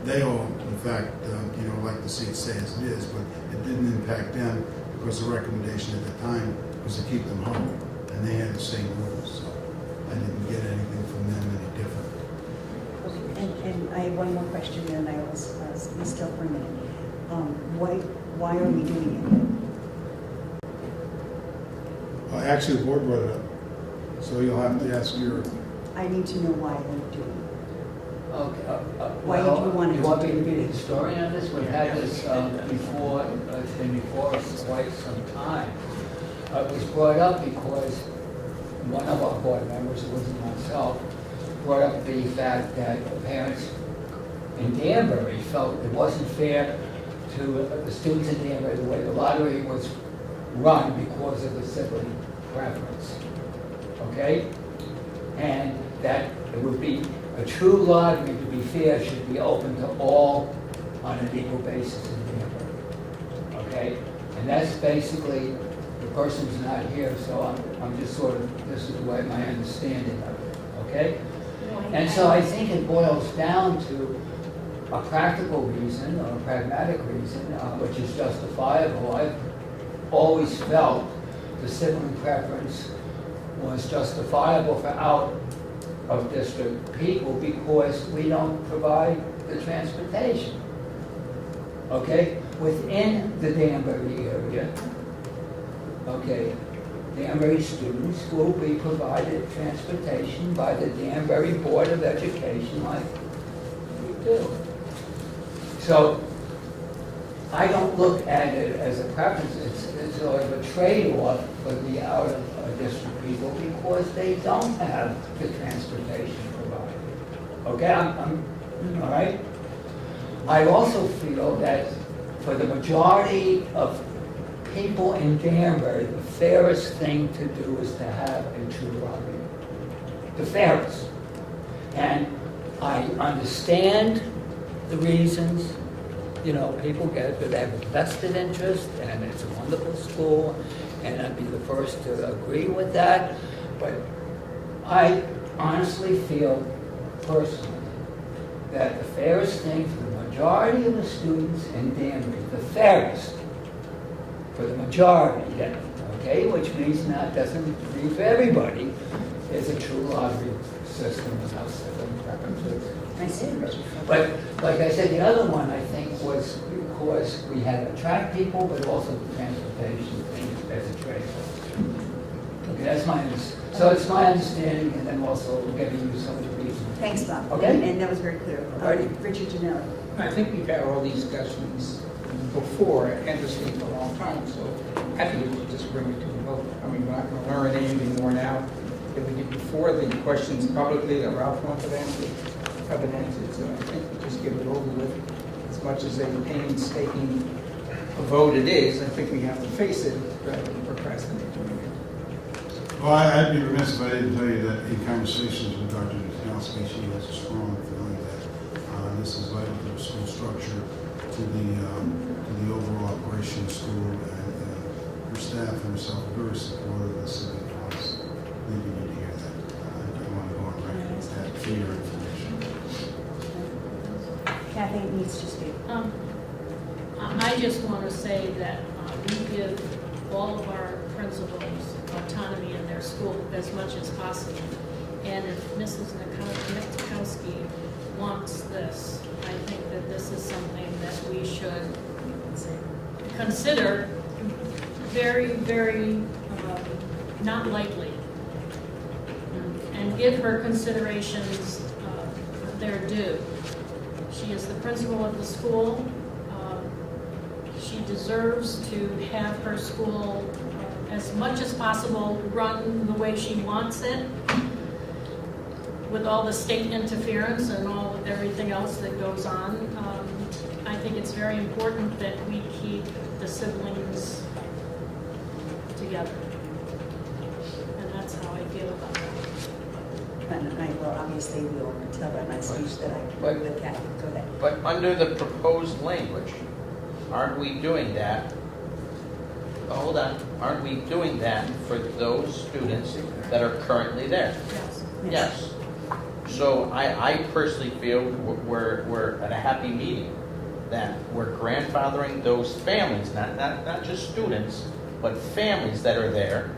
They all, in fact, like to see it stay as it is, but it didn't impact them because the recommendation at the time was to keep them home, and they had the same rules, so I didn't get anything from them any different. Okay, and I have one more question, and I will be still for a minute. Why are we doing Well, actually, the board brought it up, so you'll have to ask your. I need to know why they're doing it. Okay, Why did you want it you to want do me to it? be the historian on this? We've had this before, it's been before us quite some time. It was brought up because one of our board members, it wasn't myself, brought up the fact that parents in Danbury felt it wasn't fair to the students in Danbury, the way the lottery was run because of the sibling preference. Okay? And that it would be a true lottery, to be fair, should be open to all on an equal basis in Danbury. Okay? And that's basically, the person's not here, so I'm just sort of, this is the way my understanding of it. Okay? And so I think it boils down to a practical reason or a pragmatic reason, which is justifiable. I've always felt the sibling preference was justifiable for out-of-district people because we don't provide the transportation. Okay? Within the Danbury area, okay, Danbury students will be provided transportation by the Danbury Board of Education like we do. So I don't look at it as a preference. It's sort of a trade-off for the out-of-district people because they don't have the transportation provided. Okay, I'm all right? I also feel that for the majority of people in Danbury, the fairest thing to do is to have a true lottery. the fairest. And I understand the reasons, you know, people get, that they have a vested interest, and it's a wonderful school, and I'd be the first to agree with that. But I honestly feel personally that the fairest thing for the majority of the students in Danbury, the fairest for the majority, okay, which means that doesn't mean for everybody, is a true lottery system without certain preferences. I see. But like I said, the other one I think was because we had to attract people, but also the transportation thing as a trade-off. Okay, that's so it's my understanding, and then also giving you some of the reasons. Thanks, Bob. Okay. And that was very clear. Alrighty. Richard Janelli. I think we've had all these discussions before, endlessly for a long time, so I think we should just bring it to a vote. I mean, we're not going to learn anything more now than we did before. The questions publicly that Ralph wanted to answer have been answered, so I think we just give it over with. As much as a painstaking vote it is, I think we have to face it rather than procrastinate doing it. Well, I'd be remiss if I didn't tell you that in conversations with Dr. Kowski, she has a strong feeling that this is vital to the school structure, to the overall operation of the school, and her staff and herself are very supportive of the civic cause. I think you need to hear that. I want to go on record with that for your information. Kathy needs to speak. I just want to say that we give all of our principals autonomy in their school as much as possible. And if Mrs. Nikowski wants this, I think that this is something that we should consider very, very not lightly, and give her considerations their due. She is the principal of the school. She deserves to have her school as much as possible run the way she wants it, with all the state interference and everything else that goes on. I think it's very important that we keep the siblings together. And that's how I feel about that. Well, obviously, we'll tell by my speech that I agree with Kathy. Go ahead. But under the proposed language, aren't we doing that? Hold on, aren't we doing that for those students that are currently there? Yes. Yes. So I personally feel we're at a happy medium, that we're grandfathering those families, not just students, but families that are there,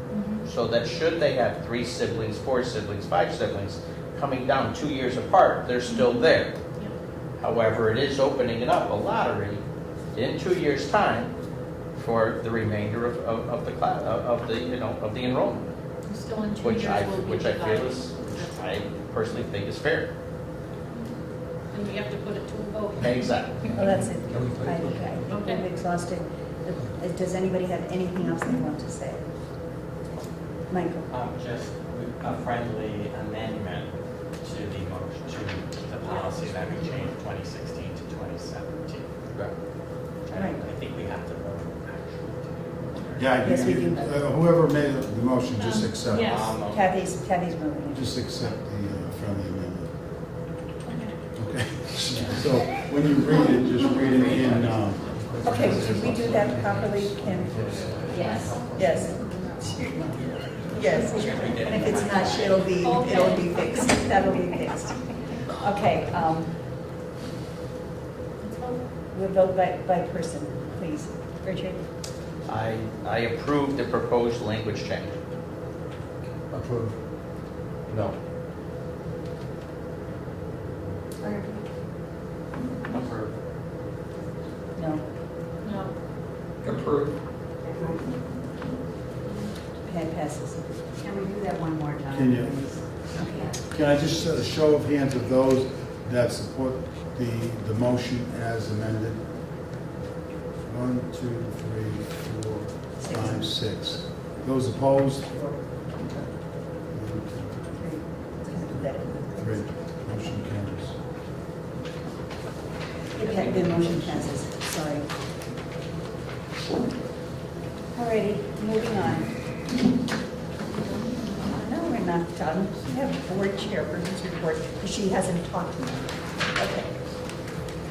so that should they have 3 siblings, 4 siblings, 5 siblings coming down 2 years apart, they're still there. However, it is opening it up, a lottery, in 2 years' time for the remainder of the class, of the enrollment, Still in 2 which years I will be feel divided. I personally think is fair. And we have to put it to a vote. Exactly. Well, that's it. I think I'm exhausted. Does anybody have anything else they want to say? Michael? Just a friendly amendment to the motion, to the policy that we changed 2016 to 2017. Right. I think we have to vote actually. Yeah, Yes, we do. Whoever made the motion, just accept. Yes. Kathy's moving. Just accept the friendly amendment. Okay. So when you read it, just read it in. Okay, did we do that properly, Kim? Yes. Yes. Yes. And if it's not, it'll be fixed. That'll be fixed. Okay, we'll vote by person, please. Richard? I approve the proposed language change. Approve. No. Approve. No. No. Approve. Passes. Can we do that one more time? Can you? Okay. Can I just a show of hands of those that support the motion as amended? 1, 2, 3, 4, 5, 6. Those opposed? 3. Motion carries. The motion passes, sorry. Alrighty, moving on. No, we're not done. We have board chairperson's report, because she hasn't talked to me. Okay.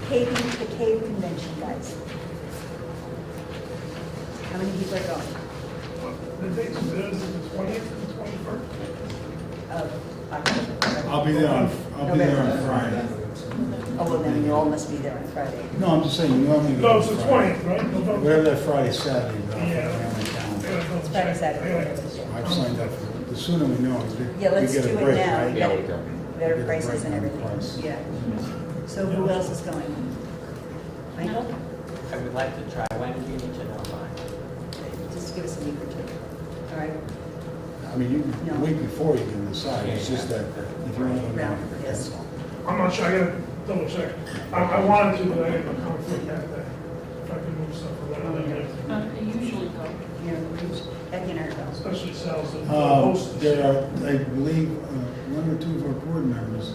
Paving, the cave convention, guys. How many people are going? The dates of this is the 20th and the 21st. Of October. I'll be there on Friday. Oh, well, then you all must be there on Friday. No, I'm just saying, normally. No, it's the 20th, right? November. Whatever that Friday, Saturday, but I'll put it Yeah. on the calendar. It's Friday, Saturday. I've signed up for it. The sooner we know, Yeah, let's we get do a it break, now. right? Yeah, we do. Better Get a prices break and on the everything. price. Yeah. So who else is going? Michael? I would like to try, when do you need to know by? Just give us a week or two. All right? I mean, you, No. the week before you can decide, it's just that if you want to know, Yes. that's all. I'm not sure, I gotta double check. I wanted to, but I had a conflict that day. If I could move stuff around, I Usually go. You know, Becky and I are going. especially sales and hostess. There are, I believe, one or two of our board members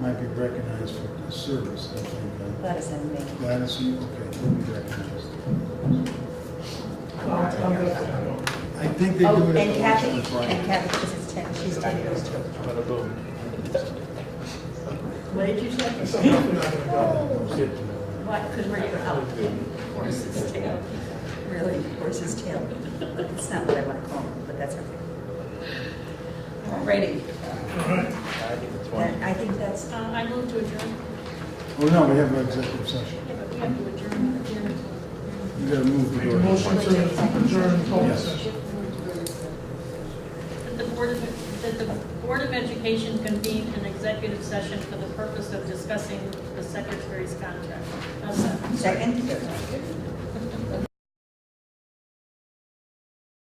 might be recognized for the service, I think. Gladys and me. Gladys, you, okay, will be recognized. I'm definitely I think they Oh, do it and at Kathy, the lunch on Friday. and Kathy, because it's 10, she's 10 years too. What did you say? I'm definitely not gonna go. What, because we're out. Horse's tail. Really, horse's tail. It's not what I want to call it, but that's okay. Alrighty. I think that's, I move to adjourn. Oh, no, we have an executive session. Yeah, but we have to adjourn at the end. You gotta move the Make a door. motion to adjourn the public Yes. session. That the Board of Education convene an executive session for the purpose of discussing the secretary's contract. How's that? second?